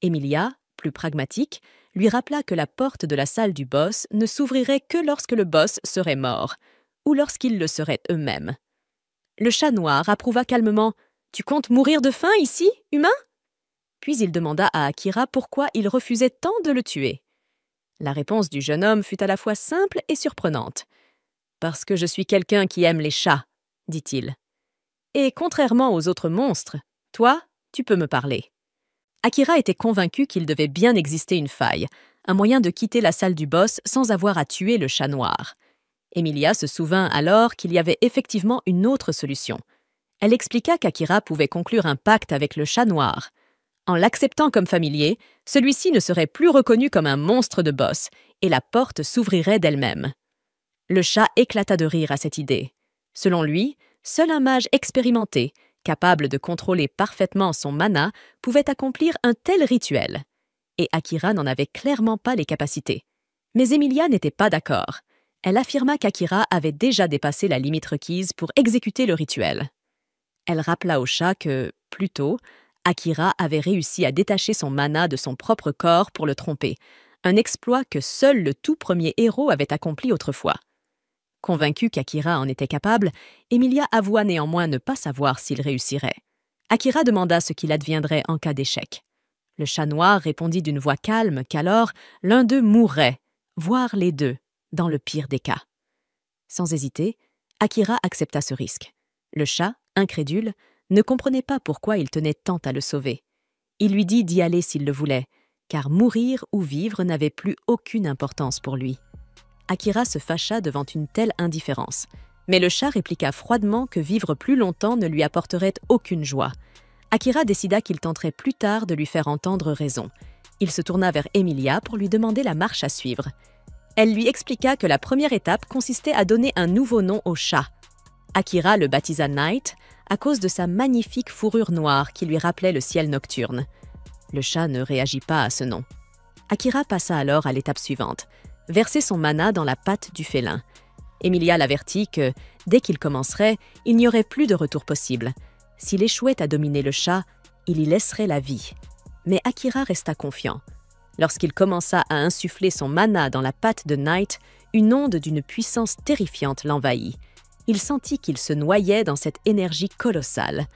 Emilia, plus pragmatique, lui rappela que la porte de la salle du boss ne s'ouvrirait que lorsque le boss serait mort, ou lorsqu'ils le seraient eux-mêmes. Le chat noir approuva calmement « Tu comptes mourir de faim ici, humain ?» Puis il demanda à Akira pourquoi il refusait tant de le tuer. La réponse du jeune homme fut à la fois simple et surprenante. « Parce que je suis quelqu'un qui aime les chats, » dit-il. « Et contrairement aux autres monstres, toi, tu peux me parler. » Akira était convaincu qu'il devait bien exister une faille, un moyen de quitter la salle du boss sans avoir à tuer le chat noir. Emilia se souvint alors qu'il y avait effectivement une autre solution. Elle expliqua qu'Akira pouvait conclure un pacte avec le chat noir. En l'acceptant comme familier, celui-ci ne serait plus reconnu comme un monstre de boss et la porte s'ouvrirait d'elle-même. Le chat éclata de rire à cette idée. Selon lui, seul un mage expérimenté, capable de contrôler parfaitement son mana, pouvait accomplir un tel rituel. Et Akira n'en avait clairement pas les capacités. Mais Emilia n'était pas d'accord. Elle affirma qu'Akira avait déjà dépassé la limite requise pour exécuter le rituel. Elle rappela au chat que, plus tôt, Akira avait réussi à détacher son mana de son propre corps pour le tromper, un exploit que seul le tout premier héros avait accompli autrefois. Convaincue qu'Akira en était capable, Emilia avoua néanmoins ne pas savoir s'il réussirait. Akira demanda ce qu'il adviendrait en cas d'échec. Le chat noir répondit d'une voix calme qu'alors l'un d'eux mourrait, voire les deux, dans le pire des cas. Sans hésiter, Akira accepta ce risque. Le chat, incrédule, ne comprenait pas pourquoi il tenait tant à le sauver. Il lui dit d'y aller s'il le voulait, car mourir ou vivre n'avait plus aucune importance pour lui. Akira se fâcha devant une telle indifférence, mais le chat répliqua froidement que vivre plus longtemps ne lui apporterait aucune joie. Akira décida qu'il tenterait plus tard de lui faire entendre raison. Il se tourna vers Emilia pour lui demander la marche à suivre. Elle lui expliqua que la première étape consistait à donner un nouveau nom au chat. Akira le baptisa Night à cause de sa magnifique fourrure noire qui lui rappelait le ciel nocturne. Le chat ne réagit pas à ce nom. Akira passa alors à l'étape suivante, verser son mana dans la patte du félin. Emilia l'avertit que, dès qu'il commencerait, il n'y aurait plus de retour possible. S'il échouait à dominer le chat, il y laisserait la vie. Mais Akira resta confiant. Lorsqu'il commença à insuffler son mana dans la patte de Night, une onde d'une puissance terrifiante l'envahit. Il sentit qu'il se noyait dans cette énergie colossale.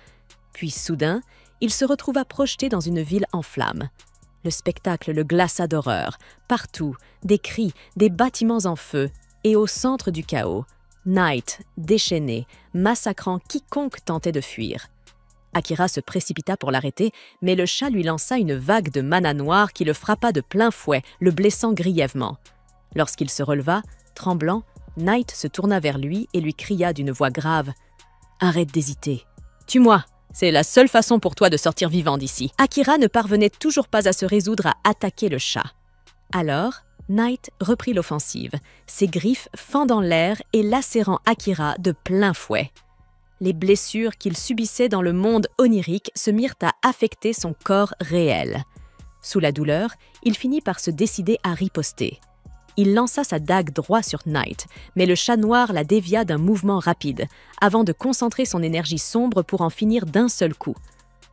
Puis soudain, il se retrouva projeté dans une ville en flammes. Le spectacle le glaça d'horreur. Partout, des cris, des bâtiments en feu, et au centre du chaos, Night, déchaîné, massacrant quiconque tentait de fuir. Akira se précipita pour l'arrêter, mais le chat lui lança une vague de mana noire qui le frappa de plein fouet, le blessant grièvement. Lorsqu'il se releva, tremblant, Night se tourna vers lui et lui cria d'une voix grave « Arrête d'hésiter. Tue-moi. C'est la seule façon pour toi de sortir vivant d'ici. » Akira ne parvenait toujours pas à se résoudre à attaquer le chat. Alors, Night reprit l'offensive, ses griffes fendant l'air et lacérant Akira de plein fouet. Les blessures qu'il subissait dans le monde onirique se mirent à affecter son corps réel. Sous la douleur, il finit par se décider à riposter. Il lança sa dague droit sur Night, mais le chat noir la dévia d'un mouvement rapide, avant de concentrer son énergie sombre pour en finir d'un seul coup.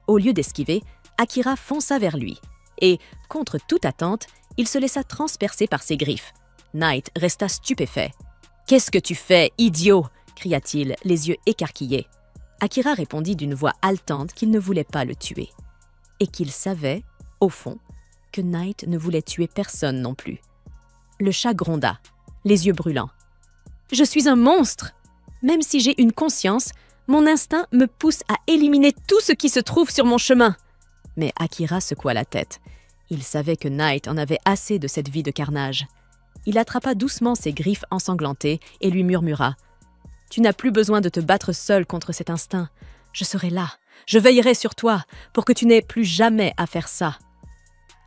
Au lieu d'esquiver, Akira fonça vers lui, et, contre toute attente, il se laissa transpercer par ses griffes. Night resta stupéfait. « Qu'est-ce que tu fais, idiot ?» cria-t-il, les yeux écarquillés. Akira répondit d'une voix haletante qu'il ne voulait pas le tuer, et qu'il savait, au fond, que Night ne voulait tuer personne non plus. Le chat gronda, les yeux brûlants. « Je suis un monstre! Même si j'ai une conscience, mon instinct me pousse à éliminer tout ce qui se trouve sur mon chemin. » Mais Akira secoua la tête. Il savait que Night en avait assez de cette vie de carnage. Il attrapa doucement ses griffes ensanglantées et lui murmura « Tu n'as plus besoin de te battre seul contre cet instinct. Je serai là, je veillerai sur toi pour que tu n'aies plus jamais à faire ça. »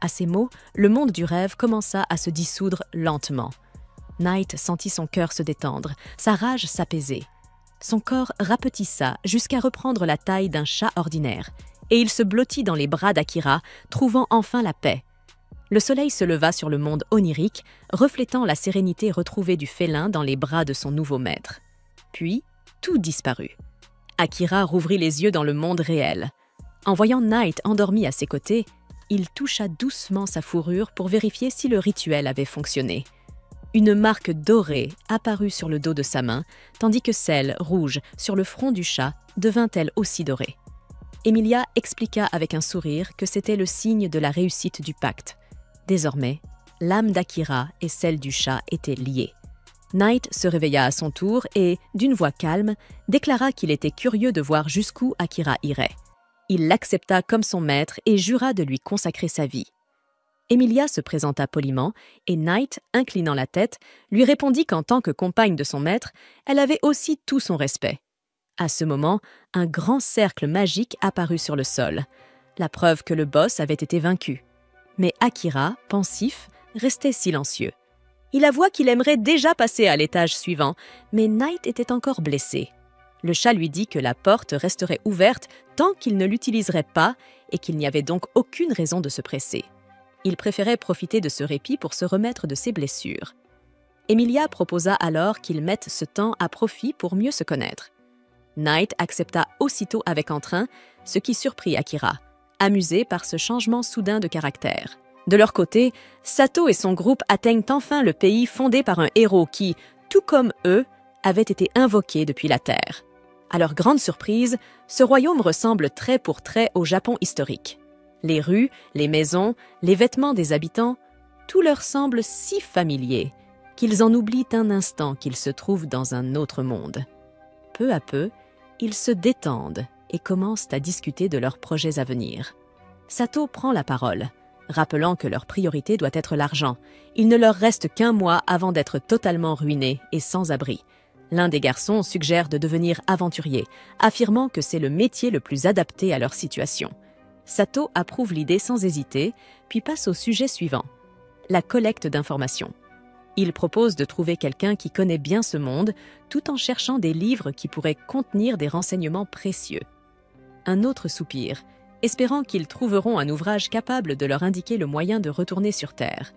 À ces mots, le monde du rêve commença à se dissoudre lentement. Night sentit son cœur se détendre, sa rage s'apaiser. Son corps rapetissa jusqu'à reprendre la taille d'un chat ordinaire, et il se blottit dans les bras d'Akira, trouvant enfin la paix. Le soleil se leva sur le monde onirique, reflétant la sérénité retrouvée du félin dans les bras de son nouveau maître. Puis, tout disparut. Akira rouvrit les yeux dans le monde réel. En voyant Night endormi à ses côtés, il toucha doucement sa fourrure pour vérifier si le rituel avait fonctionné. Une marque dorée apparut sur le dos de sa main, tandis que celle, rouge, sur le front du chat, devint elle aussi dorée. Emilia expliqua avec un sourire que c'était le signe de la réussite du pacte. Désormais, l'âme d'Akira et celle du chat étaient liées. Night se réveilla à son tour et, d'une voix calme, déclara qu'il était curieux de voir jusqu'où Akira irait. Il l'accepta comme son maître et jura de lui consacrer sa vie. Emilia se présenta poliment et Night, inclinant la tête, lui répondit qu'en tant que compagne de son maître, elle avait aussi tout son respect. À ce moment, un grand cercle magique apparut sur le sol, la preuve que le boss avait été vaincu. Mais Akira, pensif, restait silencieux. Il avoua qu'il aimerait déjà passer à l'étage suivant, mais Knight était encore blessé. Le chat lui dit que la porte resterait ouverte tant qu'il ne l'utiliserait pas et qu'il n'y avait donc aucune raison de se presser. Il préférait profiter de ce répit pour se remettre de ses blessures. Emilia proposa alors qu'ils mettent ce temps à profit pour mieux se connaître. Knight accepta aussitôt avec entrain, ce qui surprit Akira, amusé par ce changement soudain de caractère. De leur côté, Sato et son groupe atteignent enfin le pays fondé par un héros qui, tout comme eux, avait été invoqué depuis la Terre. À leur grande surprise, ce royaume ressemble trait pour trait au Japon historique. Les rues, les maisons, les vêtements des habitants, tout leur semble si familier qu'ils en oublient un instant qu'ils se trouvent dans un autre monde. Peu à peu, ils se détendent et commencent à discuter de leurs projets à venir. Sato prend la parole, rappelant que leur priorité doit être l'argent. Il ne leur reste qu'un mois avant d'être totalement ruinés et sans abri. L'un des garçons suggère de devenir aventurier, affirmant que c'est le métier le plus adapté à leur situation. Sato approuve l'idée sans hésiter, puis passe au sujet suivant, la collecte d'informations. Il propose de trouver quelqu'un qui connaît bien ce monde, tout en cherchant des livres qui pourraient contenir des renseignements précieux. Un autre soupir, espérant qu'ils trouveront un ouvrage capable de leur indiquer le moyen de retourner sur Terre.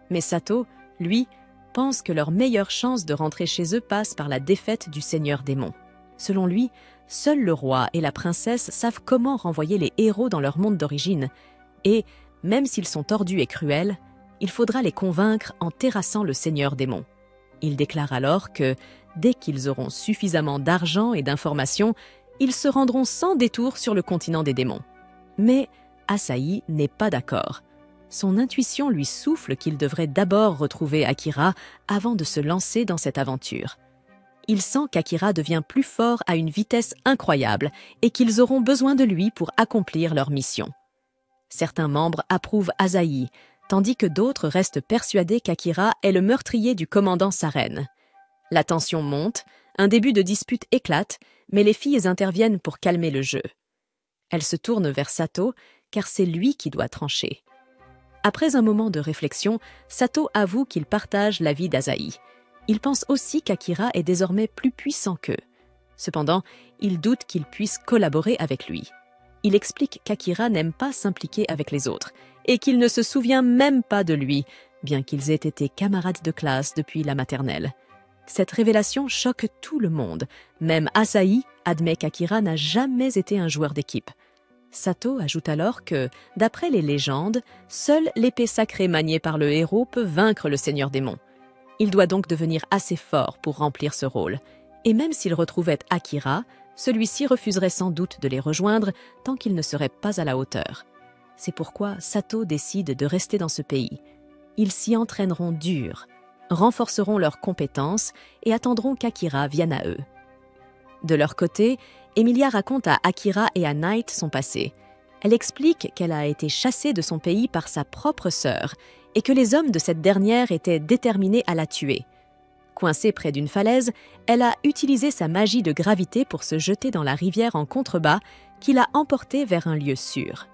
Mais Sato, lui, pense que leur meilleure chance de rentrer chez eux passe par la défaite du Seigneur Démon. Selon lui, seul le roi et la princesse savent comment renvoyer les héros dans leur monde d'origine, et, même s'ils sont tordus et cruels, il faudra les convaincre en terrassant le Seigneur Démon. Il déclare alors que, dès qu'ils auront suffisamment d'argent et d'informations, ils se rendront sans détour sur le continent des démons. Mais Asahi n'est pas d'accord. Son intuition lui souffle qu'il devrait d'abord retrouver Akira avant de se lancer dans cette aventure. Il sent qu'Akira devient plus fort à une vitesse incroyable et qu'ils auront besoin de lui pour accomplir leur mission. Certains membres approuvent Asahi, tandis que d'autres restent persuadés qu'Akira est le meurtrier du commandant Saren. La tension monte, un début de dispute éclate, mais les filles interviennent pour calmer le jeu. Elles se tournent vers Sato, car c'est lui qui doit trancher. Après un moment de réflexion, Sato avoue qu'il partage l'avis d'Asahi. Il pense aussi qu'Akira est désormais plus puissant qu'eux. Cependant, il doute qu'il puisse collaborer avec lui. Il explique qu'Akira n'aime pas s'impliquer avec les autres et qu'il ne se souvient même pas de lui, bien qu'ils aient été camarades de classe depuis la maternelle. Cette révélation choque tout le monde. Même Asahi admet qu'Akira n'a jamais été un joueur d'équipe. Sato ajoute alors que, d'après les légendes, seule l'épée sacrée maniée par le héros peut vaincre le Seigneur Démon. Il doit donc devenir assez fort pour remplir ce rôle. Et même s'il retrouvait Akira, celui-ci refuserait sans doute de les rejoindre tant qu'il ne serait pas à la hauteur. C'est pourquoi Sato décide de rester dans ce pays. Ils s'y entraîneront dur, renforceront leurs compétences et attendront qu'Akira vienne à eux. De leur côté, Emilia raconte à Akira et à Knight son passé. Elle explique qu'elle a été chassée de son pays par sa propre sœur et que les hommes de cette dernière étaient déterminés à la tuer. Coincée près d'une falaise, elle a utilisé sa magie de gravité pour se jeter dans la rivière en contrebas qui l'a emportée vers un lieu sûr.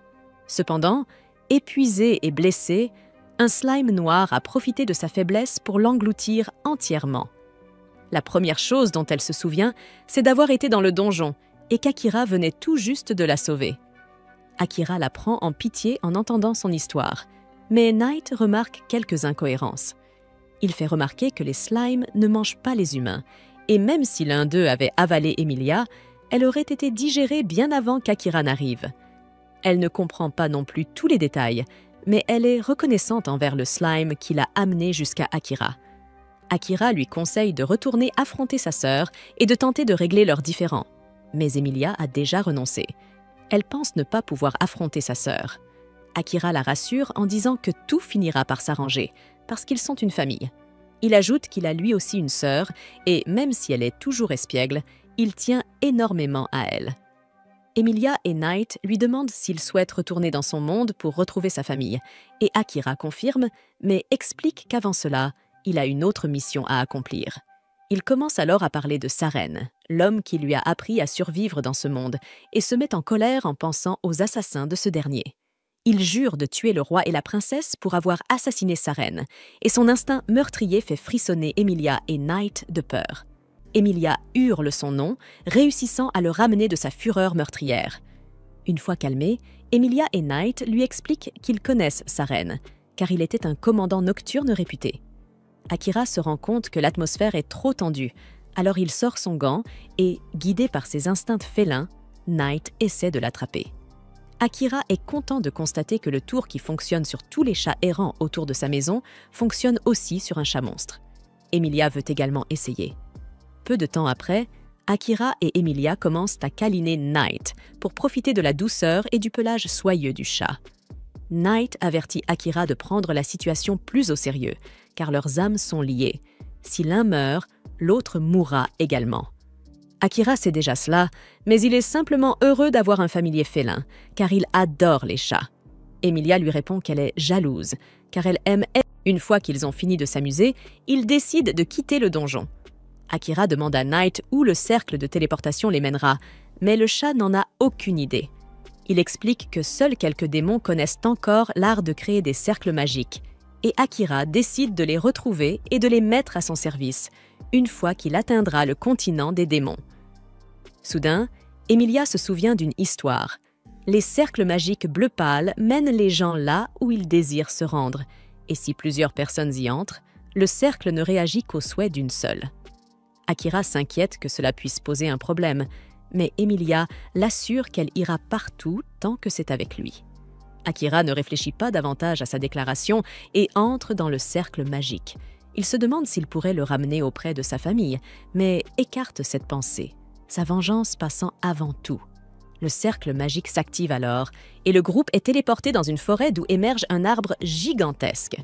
Cependant, épuisée et blessée, un slime noir a profité de sa faiblesse pour l'engloutir entièrement. La première chose dont elle se souvient, c'est d'avoir été dans le donjon et qu'Akira venait tout juste de la sauver. Akira la prend en pitié en entendant son histoire, mais Knight remarque quelques incohérences. Il fait remarquer que les slimes ne mangent pas les humains, et même si l'un d'eux avait avalé Emilia, elle aurait été digérée bien avant qu'Akira n'arrive. Elle ne comprend pas non plus tous les détails, mais elle est reconnaissante envers le slime qui l'a amenée jusqu'à Akira. Akira lui conseille de retourner affronter sa sœur et de tenter de régler leurs différends. Mais Emilia a déjà renoncé. Elle pense ne pas pouvoir affronter sa sœur. Akira la rassure en disant que tout finira par s'arranger, parce qu'ils sont une famille. Il ajoute qu'il a lui aussi une sœur, et même si elle est toujours espiègle, il tient énormément à elle. Emilia et Knight lui demandent s'il souhaite retourner dans son monde pour retrouver sa famille, et Akira confirme, mais explique qu'avant cela, il a une autre mission à accomplir. Il commence alors à parler de Saren, l'homme qui lui a appris à survivre dans ce monde, et se met en colère en pensant aux assassins de ce dernier. Il jure de tuer le roi et la princesse pour avoir assassiné sa reine, et son instinct meurtrier fait frissonner Emilia et Knight de peur. Emilia hurle son nom, réussissant à le ramener de sa fureur meurtrière. Une fois calmé, Emilia et Knight lui expliquent qu'ils connaissent sa reine, car il était un commandant nocturne réputé. Akira se rend compte que l'atmosphère est trop tendue, alors il sort son gant et, guidé par ses instincts félins, Knight essaie de l'attraper. Akira est content de constater que le tour qui fonctionne sur tous les chats errants autour de sa maison fonctionne aussi sur un chat monstre. Emilia veut également essayer. Peu de temps après, Akira et Emilia commencent à câliner Knight pour profiter de la douceur et du pelage soyeux du chat. Knight avertit Akira de prendre la situation plus au sérieux, car leurs âmes sont liées. Si l'un meurt, l'autre mourra également. Akira sait déjà cela, mais il est simplement heureux d'avoir un familier félin, car il adore les chats. Emilia lui répond qu'elle est jalouse, car elle aime elle. Une fois qu'ils ont fini de s'amuser, ils décident de quitter le donjon. Akira demande à Knight où le cercle de téléportation les mènera, mais le chat n'en a aucune idée. Il explique que seuls quelques démons connaissent encore l'art de créer des cercles magiques, et Akira décide de les retrouver et de les mettre à son service, une fois qu'il atteindra le continent des démons. Soudain, Emilia se souvient d'une histoire. Les cercles magiques bleu pâle mènent les gens là où ils désirent se rendre, et si plusieurs personnes y entrent, le cercle ne réagit qu'au souhait d'une seule. Akira s'inquiète que cela puisse poser un problème, mais Emilia l'assure qu'elle ira partout tant que c'est avec lui. Akira ne réfléchit pas davantage à sa déclaration et entre dans le cercle magique. Il se demande s'il pourrait le ramener auprès de sa famille, mais écarte cette pensée, sa vengeance passant avant tout. Le cercle magique s'active alors, et le groupe est téléporté dans une forêt d'où émerge un arbre gigantesque.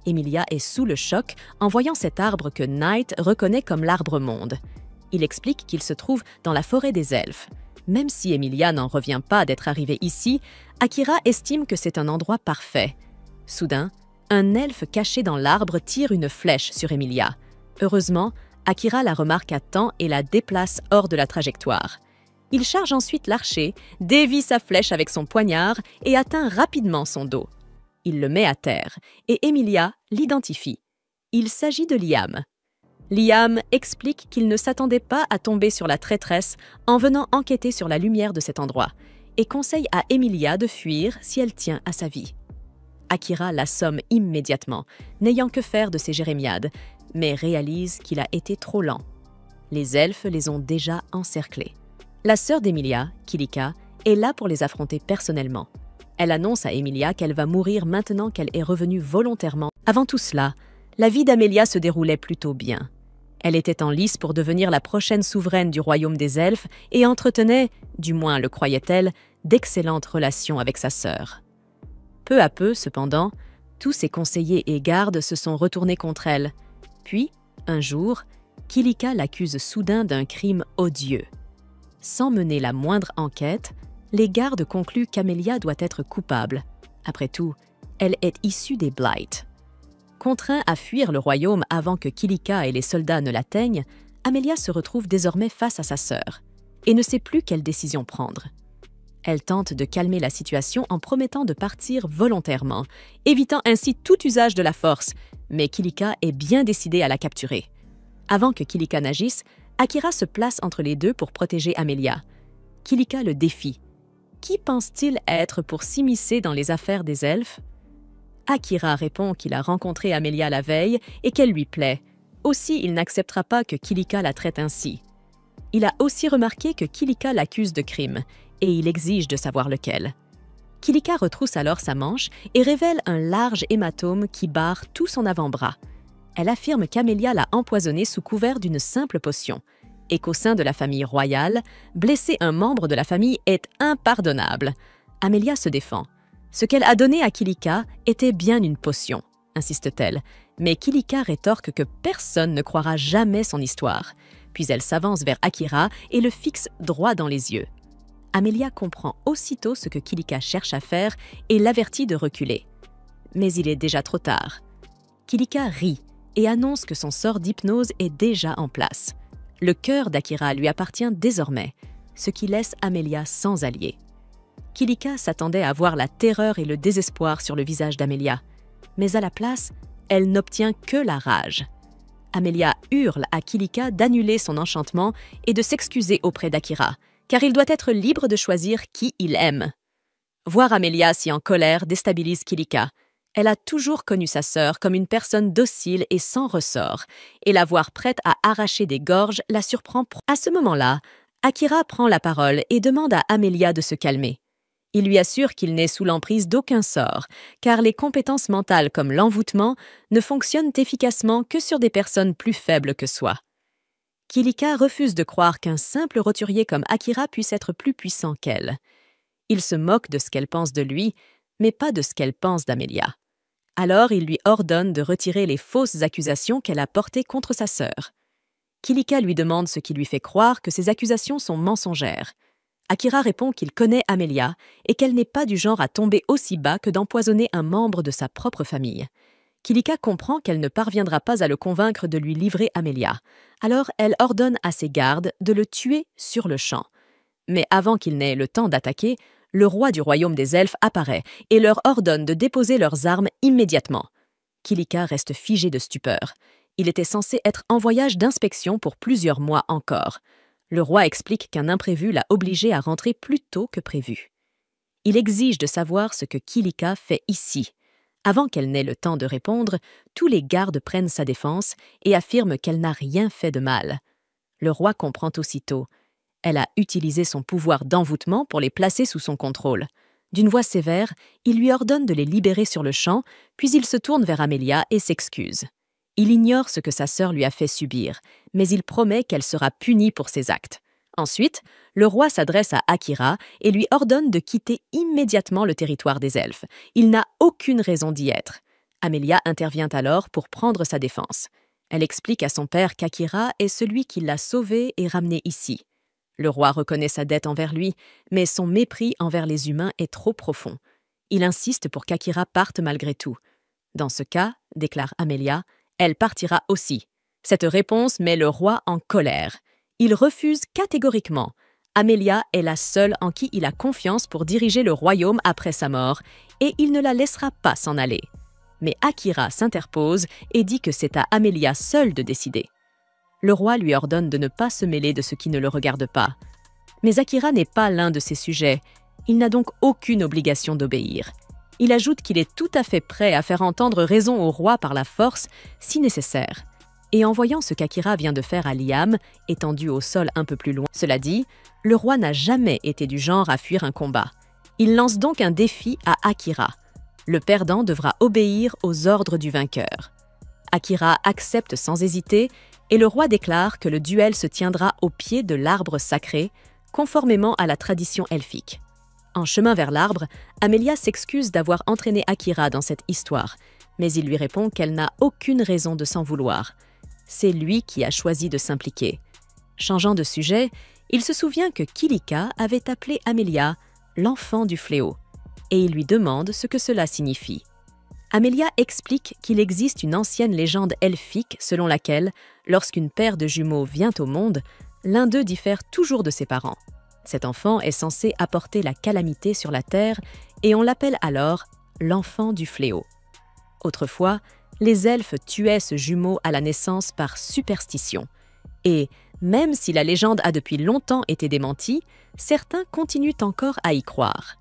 Emilia est sous le choc en voyant cet arbre que Knight reconnaît comme l'arbre-monde. Il explique qu'il se trouve dans la forêt des elfes. Même si Emilia n'en revient pas d'être arrivée ici, Akira estime que c'est un endroit parfait. Soudain, un elfe caché dans l'arbre tire une flèche sur Emilia. Heureusement, Akira la remarque à temps et la déplace hors de la trajectoire. Il charge ensuite l'archer, dévie sa flèche avec son poignard et atteint rapidement son dos. Il le met à terre et Emilia l'identifie. Il s'agit de Liam. Liam explique qu'il ne s'attendait pas à tomber sur la traîtresse en venant enquêter sur la lumière de cet endroit et conseille à Emilia de fuir si elle tient à sa vie. Akira l'assomme immédiatement, n'ayant que faire de ses jérémiades, mais réalise qu'il a été trop lent. Les elfes les ont déjà encerclés. La sœur d'Emilia, Kilika, est là pour les affronter personnellement. Elle annonce à Emilia qu'elle va mourir maintenant qu'elle est revenue volontairement. Avant tout cela, la vie d'Amelia se déroulait plutôt bien. Elle était en lice pour devenir la prochaine souveraine du royaume des elfes et entretenait, du moins le croyait-elle, d'excellentes relations avec sa sœur. Peu à peu, cependant, tous ses conseillers et gardes se sont retournés contre elle. Puis, un jour, Kilika l'accuse soudain d'un crime odieux. Sans mener la moindre enquête, les gardes concluent qu'Amelia doit être coupable. Après tout, elle est issue des Blight. Contraint à fuir le royaume avant que Kilika et les soldats ne l'atteignent, Amelia se retrouve désormais face à sa sœur et ne sait plus quelle décision prendre. Elle tente de calmer la situation en promettant de partir volontairement, évitant ainsi tout usage de la force, mais Kilika est bien décidée à la capturer. Avant que Kilika n'agisse, Akira se place entre les deux pour protéger Amelia. Kilika le défie. Qui pense-t-il être pour s'immiscer dans les affaires des elfes? Akira répond qu'il a rencontré Amelia la veille et qu'elle lui plaît. Aussi, il n'acceptera pas que Kilika la traite ainsi. Il a aussi remarqué que Kilika l'accuse de crime et il exige de savoir lequel. Kilika retrousse alors sa manche et révèle un large hématome qui barre tout son avant-bras. Elle affirme qu'Amelia l'a empoisonné sous couvert d'une simple potion et qu'au sein de la famille royale, blesser un membre de la famille est impardonnable. Amelia se défend. Ce qu'elle a donné à Kilika était bien une potion, insiste-t-elle, mais Kilika rétorque que personne ne croira jamais son histoire. Puis elle s'avance vers Akira et le fixe droit dans les yeux. Amelia comprend aussitôt ce que Kilika cherche à faire et l'avertit de reculer. Mais il est déjà trop tard. Kilika rit et annonce que son sort d'hypnose est déjà en place. Le cœur d'Akira lui appartient désormais, ce qui laisse Amelia sans allié. Kilika s'attendait à voir la terreur et le désespoir sur le visage d'Amelia. Mais à la place, elle n'obtient que la rage. Amelia hurle à Kilika d'annuler son enchantement et de s'excuser auprès d'Akira, car il doit être libre de choisir qui il aime. Voir Amelia si en colère déstabilise Kilika. Elle a toujours connu sa sœur comme une personne docile et sans ressort, et la voir prête à arracher des gorges la surprend. À ce moment-là, Akira prend la parole et demande à Amelia de se calmer. Il lui assure qu'il n'est sous l'emprise d'aucun sort, car les compétences mentales comme l'envoûtement ne fonctionnent efficacement que sur des personnes plus faibles que soi. Kilika refuse de croire qu'un simple roturier comme Akira puisse être plus puissant qu'elle. Il se moque de ce qu'elle pense de lui, mais pas de ce qu'elle pense d'Amelia. Alors il lui ordonne de retirer les fausses accusations qu'elle a portées contre sa sœur. Kilika lui demande ce qui lui fait croire que ces accusations sont mensongères. Akira répond qu'il connaît Amelia et qu'elle n'est pas du genre à tomber aussi bas que d'empoisonner un membre de sa propre famille. Kilika comprend qu'elle ne parviendra pas à le convaincre de lui livrer Amelia. Alors elle ordonne à ses gardes de le tuer sur le champ. Mais avant qu'il n'ait le temps d'attaquer, le roi du royaume des elfes apparaît et leur ordonne de déposer leurs armes immédiatement. Kilika reste figé de stupeur. Il était censé être en voyage d'inspection pour plusieurs mois encore. Le roi explique qu'un imprévu l'a obligé à rentrer plus tôt que prévu. Il exige de savoir ce que Kilika fait ici. Avant qu'elle n'ait le temps de répondre, tous les gardes prennent sa défense et affirment qu'elle n'a rien fait de mal. Le roi comprend aussitôt. Elle a utilisé son pouvoir d'envoûtement pour les placer sous son contrôle. D'une voix sévère, il lui ordonne de les libérer sur le champ, puis il se tourne vers Amelia et s'excuse. Il ignore ce que sa sœur lui a fait subir, mais il promet qu'elle sera punie pour ses actes. Ensuite, le roi s'adresse à Akira et lui ordonne de quitter immédiatement le territoire des elfes. Il n'a aucune raison d'y être. Amelia intervient alors pour prendre sa défense. Elle explique à son père qu'Akira est celui qui l'a sauvé et ramené ici. Le roi reconnaît sa dette envers lui, mais son mépris envers les humains est trop profond. Il insiste pour qu'Akira parte malgré tout. Dans ce cas, déclare Amelia, elle partira aussi. Cette réponse met le roi en colère. Il refuse catégoriquement. Amelia est la seule en qui il a confiance pour diriger le royaume après sa mort, et il ne la laissera pas s'en aller. Mais Akira s'interpose et dit que c'est à Amelia seule de décider. Le roi lui ordonne de ne pas se mêler de ce qui ne le regarde pas. Mais Akira n'est pas l'un de ses sujets. Il n'a donc aucune obligation d'obéir. Il ajoute qu'il est tout à fait prêt à faire entendre raison au roi par la force, si nécessaire. Et en voyant ce qu'Akira vient de faire à Liam, étendu au sol un peu plus loin, cela dit, le roi n'a jamais été du genre à fuir un combat. Il lance donc un défi à Akira. Le perdant devra obéir aux ordres du vainqueur. Akira accepte sans hésiter, et le roi déclare que le duel se tiendra au pied de l'arbre sacré, conformément à la tradition elfique. En chemin vers l'arbre, Amelia s'excuse d'avoir entraîné Akira dans cette histoire, mais il lui répond qu'elle n'a aucune raison de s'en vouloir. C'est lui qui a choisi de s'impliquer. Changeant de sujet, il se souvient que Kilika avait appelé Amelia « l'enfant du fléau » et il lui demande ce que cela signifie. Amelia explique qu'il existe une ancienne légende elfique selon laquelle, lorsqu'une paire de jumeaux vient au monde, l'un d'eux diffère toujours de ses parents. Cet enfant est censé apporter la calamité sur la terre et on l'appelle alors « l'enfant du fléau ». Autrefois, les elfes tuaient ce jumeau à la naissance par superstition. Et, même si la légende a depuis longtemps été démentie, certains continuent encore à y croire.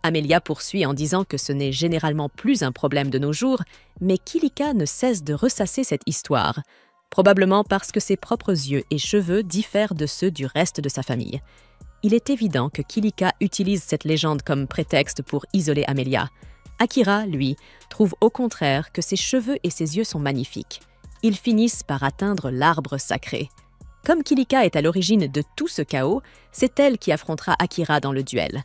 Amelia poursuit en disant que ce n'est généralement plus un problème de nos jours, mais Kilika ne cesse de ressasser cette histoire, probablement parce que ses propres yeux et cheveux diffèrent de ceux du reste de sa famille. Il est évident que Kilika utilise cette légende comme prétexte pour isoler Amelia. Akira, lui, trouve au contraire que ses cheveux et ses yeux sont magnifiques. Ils finissent par atteindre l'arbre sacré. Comme Kilika est à l'origine de tout ce chaos, c'est elle qui affrontera Akira dans le duel.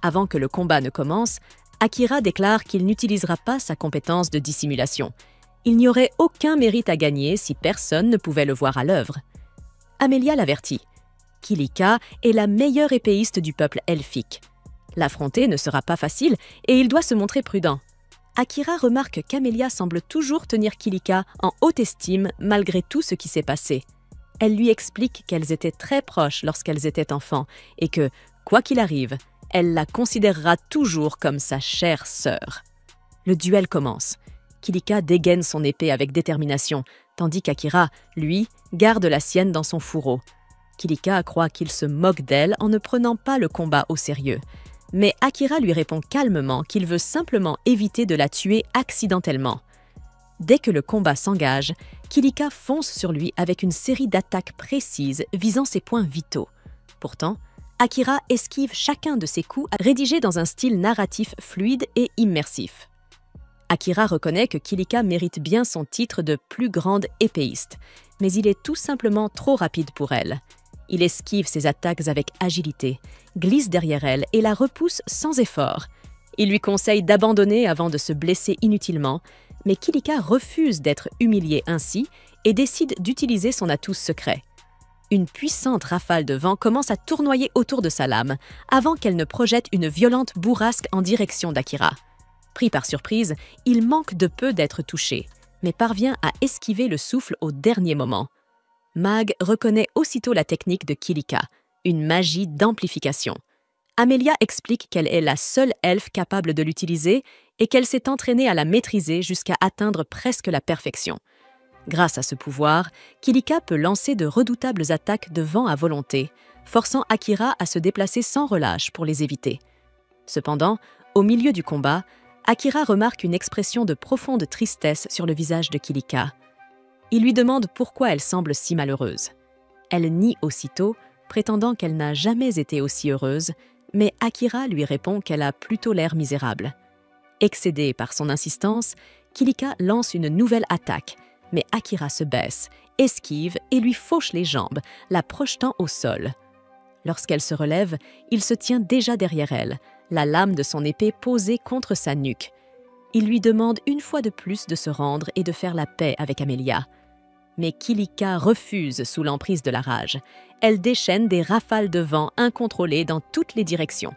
Avant que le combat ne commence, Akira déclare qu'il n'utilisera pas sa compétence de dissimulation. Il n'y aurait aucun mérite à gagner si personne ne pouvait le voir à l'œuvre. Amelia l'avertit. Kilika est la meilleure épéiste du peuple elfique. L'affronter ne sera pas facile et il doit se montrer prudent. Akira remarque qu'Amelia semble toujours tenir Kilika en haute estime malgré tout ce qui s'est passé. Elle lui explique qu'elles étaient très proches lorsqu'elles étaient enfants et que, quoi qu'il arrive, elle la considérera toujours comme sa chère sœur. Le duel commence. Kilika dégaine son épée avec détermination, tandis qu'Akira, lui, garde la sienne dans son fourreau. Kilika croit qu'il se moque d'elle en ne prenant pas le combat au sérieux. Mais Akira lui répond calmement qu'il veut simplement éviter de la tuer accidentellement. Dès que le combat s'engage, Kilika fonce sur lui avec une série d'attaques précises visant ses points vitaux. Pourtant, Akira esquive chacun de ses coups rédigés dans un style narratif fluide et immersif. Akira reconnaît que Kilika mérite bien son titre de plus grande épéiste, mais il est tout simplement trop rapide pour elle. Il esquive ses attaques avec agilité, glisse derrière elle et la repousse sans effort. Il lui conseille d'abandonner avant de se blesser inutilement, mais Kilika refuse d'être humiliée ainsi et décide d'utiliser son atout secret. Une puissante rafale de vent commence à tournoyer autour de sa lame, avant qu'elle ne projette une violente bourrasque en direction d'Akira. Pris par surprise, il manque de peu d'être touché, mais parvient à esquiver le souffle au dernier moment. Mag reconnaît aussitôt la technique de Kilika, une magie d'amplification. Amelia explique qu'elle est la seule elfe capable de l'utiliser et qu'elle s'est entraînée à la maîtriser jusqu'à atteindre presque la perfection. Grâce à ce pouvoir, Kilika peut lancer de redoutables attaques de vent à volonté, forçant Akira à se déplacer sans relâche pour les éviter. Cependant, au milieu du combat, Akira remarque une expression de profonde tristesse sur le visage de Kilika. Il lui demande pourquoi elle semble si malheureuse. Elle nie aussitôt, prétendant qu'elle n'a jamais été aussi heureuse, mais Akira lui répond qu'elle a plutôt l'air misérable. Excédée par son insistance, Kilika lance une nouvelle attaque, mais Akira se baisse, esquive et lui fauche les jambes, la projetant au sol. Lorsqu'elle se relève, il se tient déjà derrière elle, la lame de son épée posée contre sa nuque. Il lui demande une fois de plus de se rendre et de faire la paix avec Amelia. Mais Kilika refuse sous l'emprise de la rage. Elle déchaîne des rafales de vent incontrôlées dans toutes les directions.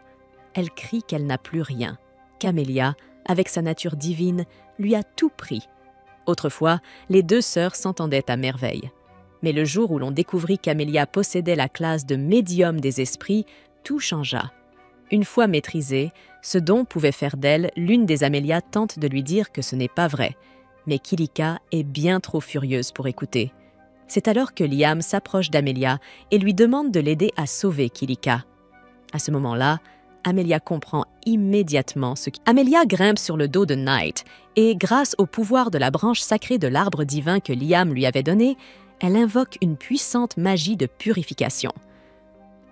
Elle crie qu'elle n'a plus rien, qu'Amelia, avec sa nature divine, lui a tout pris. Autrefois, les deux sœurs s'entendaient à merveille. Mais le jour où l'on découvrit qu'Amelia possédait la classe de médium des esprits, tout changea. Une fois maîtrisée, ce don pouvait faire d'elle l'une des Amelia tente de lui dire que ce n'est pas vrai. Mais Kilika est bien trop furieuse pour écouter. C'est alors que Liam s'approche d'Amelia et lui demande de l'aider à sauver Kilika. À ce moment-là, Amelia comprend immédiatement ce qui... Amelia grimpe sur le dos de Knight et, grâce au pouvoir de la branche sacrée de l'arbre divin que Liam lui avait donné, elle invoque une puissante magie de purification.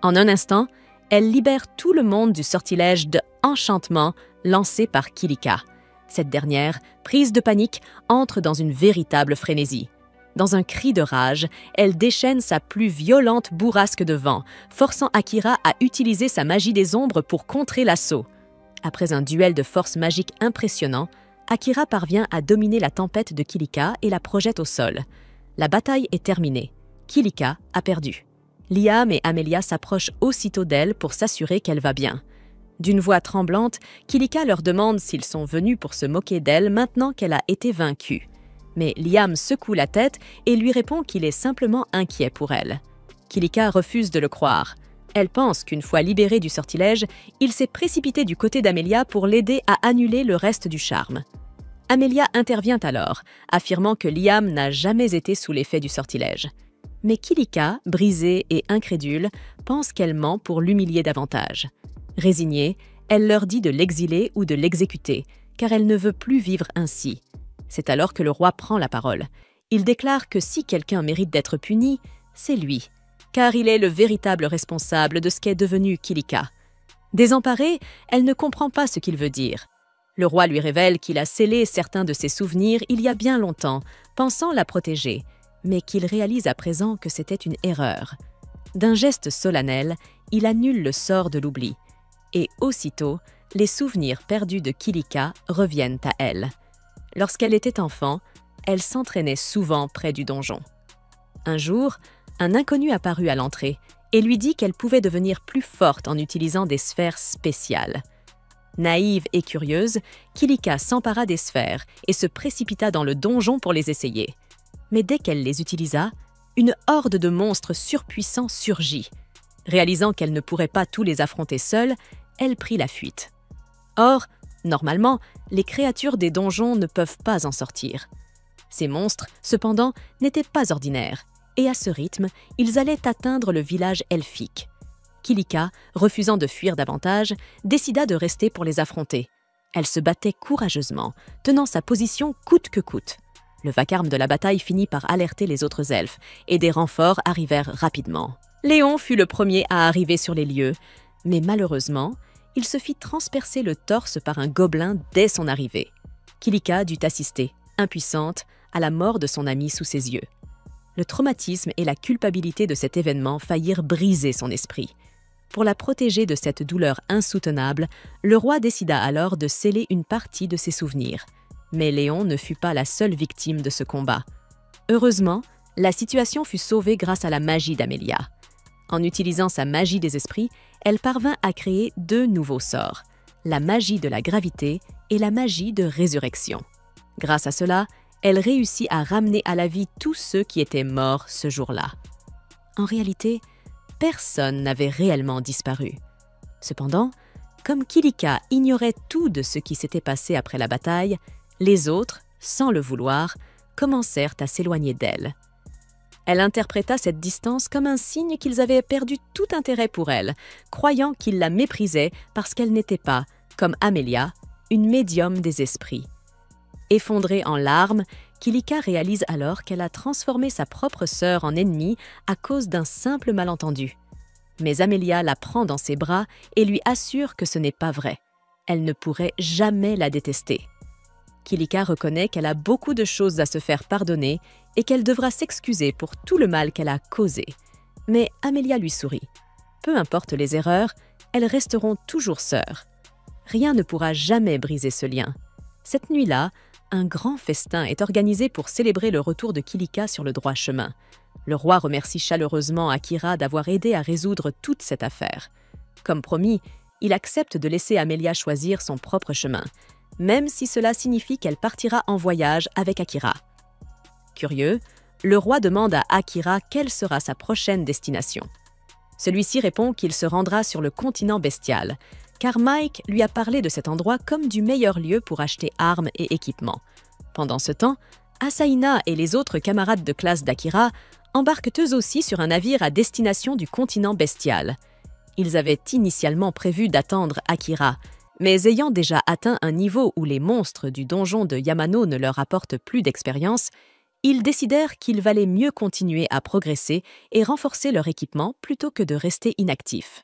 En un instant, elle libère tout le monde du sortilège de enchantement lancé par Kilika. Cette dernière, prise de panique, entre dans une véritable frénésie. Dans un cri de rage, elle déchaîne sa plus violente bourrasque de vent, forçant Akira à utiliser sa magie des ombres pour contrer l'assaut. Après un duel de force magique impressionnant, Akira parvient à dominer la tempête de Kilika et la projette au sol. La bataille est terminée. Kilika a perdu. Liam et Amelia s'approchent aussitôt d'elle pour s'assurer qu'elle va bien. D'une voix tremblante, Kilika leur demande s'ils sont venus pour se moquer d'elle maintenant qu'elle a été vaincue. Mais Liam secoue la tête et lui répond qu'il est simplement inquiet pour elle. Kilika refuse de le croire. Elle pense qu'une fois libérée du sortilège, il s'est précipité du côté d'Amelia pour l'aider à annuler le reste du charme. Amelia intervient alors, affirmant que Liam n'a jamais été sous l'effet du sortilège. Mais Kilika, brisée et incrédule, pense qu'elle ment pour l'humilier davantage. Résignée, elle leur dit de l'exiler ou de l'exécuter, car elle ne veut plus vivre ainsi. C'est alors que le roi prend la parole. Il déclare que si quelqu'un mérite d'être puni, c'est lui, car il est le véritable responsable de ce qu'est devenu Kilika. Désemparée, elle ne comprend pas ce qu'il veut dire. Le roi lui révèle qu'il a scellé certains de ses souvenirs il y a bien longtemps, pensant la protéger, mais qu'il réalise à présent que c'était une erreur. D'un geste solennel, il annule le sort de l'oubli. Et aussitôt, les souvenirs perdus de Kilika reviennent à elle. Lorsqu'elle était enfant, elle s'entraînait souvent près du donjon. Un jour, un inconnu apparut à l'entrée et lui dit qu'elle pouvait devenir plus forte en utilisant des sphères spéciales. Naïve et curieuse, Kilika s'empara des sphères et se précipita dans le donjon pour les essayer. Mais dès qu'elle les utilisa, une horde de monstres surpuissants surgit. Réalisant qu'elle ne pourrait pas tous les affronter seule, elle prit la fuite. Or, normalement, les créatures des donjons ne peuvent pas en sortir. Ces monstres, cependant, n'étaient pas ordinaires, et à ce rythme, ils allaient atteindre le village elfique. Kilika, refusant de fuir davantage, décida de rester pour les affronter. Elle se battait courageusement, tenant sa position coûte que coûte. Le vacarme de la bataille finit par alerter les autres elfes, et des renforts arrivèrent rapidement. Léon fut le premier à arriver sur les lieux, mais malheureusement, il se fit transpercer le torse par un gobelin dès son arrivée. Kilika dut assister, impuissante, à la mort de son ami sous ses yeux. Le traumatisme et la culpabilité de cet événement faillirent briser son esprit. Pour la protéger de cette douleur insoutenable, le roi décida alors de sceller une partie de ses souvenirs. Mais Léon ne fut pas la seule victime de ce combat. Heureusement, la situation fut sauvée grâce à la magie d'Amélia. En utilisant sa magie des esprits, elle parvint à créer 2 nouveaux sorts, la magie de la gravité et la magie de résurrection. Grâce à cela, elle réussit à ramener à la vie tous ceux qui étaient morts ce jour-là. En réalité, personne n'avait réellement disparu. Cependant, comme Kilika ignorait tout de ce qui s'était passé après la bataille, les autres, sans le vouloir, commencèrent à s'éloigner d'elle. Elle interpréta cette distance comme un signe qu'ils avaient perdu tout intérêt pour elle, croyant qu'ils la méprisaient parce qu'elle n'était pas, comme Amélia, une médium des esprits. Effondrée en larmes, Kilika réalise alors qu'elle a transformé sa propre sœur en ennemie à cause d'un simple malentendu. Mais Amélia la prend dans ses bras et lui assure que ce n'est pas vrai. Elle ne pourrait jamais la détester. Kilika reconnaît qu'elle a beaucoup de choses à se faire pardonner et qu'elle devra s'excuser pour tout le mal qu'elle a causé. Mais Amélia lui sourit. Peu importe les erreurs, elles resteront toujours sœurs. Rien ne pourra jamais briser ce lien. Cette nuit-là, un grand festin est organisé pour célébrer le retour de Kilika sur le droit chemin. Le roi remercie chaleureusement Akira d'avoir aidé à résoudre toute cette affaire. Comme promis, il accepte de laisser Amélia choisir son propre chemin, même si cela signifie qu'elle partira en voyage avec Akira. Curieux, le roi demande à Akira quelle sera sa prochaine destination. Celui-ci répond qu'il se rendra sur le continent bestial, car Mike lui a parlé de cet endroit comme du meilleur lieu pour acheter armes et équipements. Pendant ce temps, Asaina et les autres camarades de classe d'Akira embarquent eux aussi sur un navire à destination du continent bestial. Ils avaient initialement prévu d'attendre Akira, mais ayant déjà atteint un niveau où les monstres du donjon de Yamano ne leur apportent plus d'expérience, ils décidèrent qu'il valait mieux continuer à progresser et renforcer leur équipement plutôt que de rester inactifs.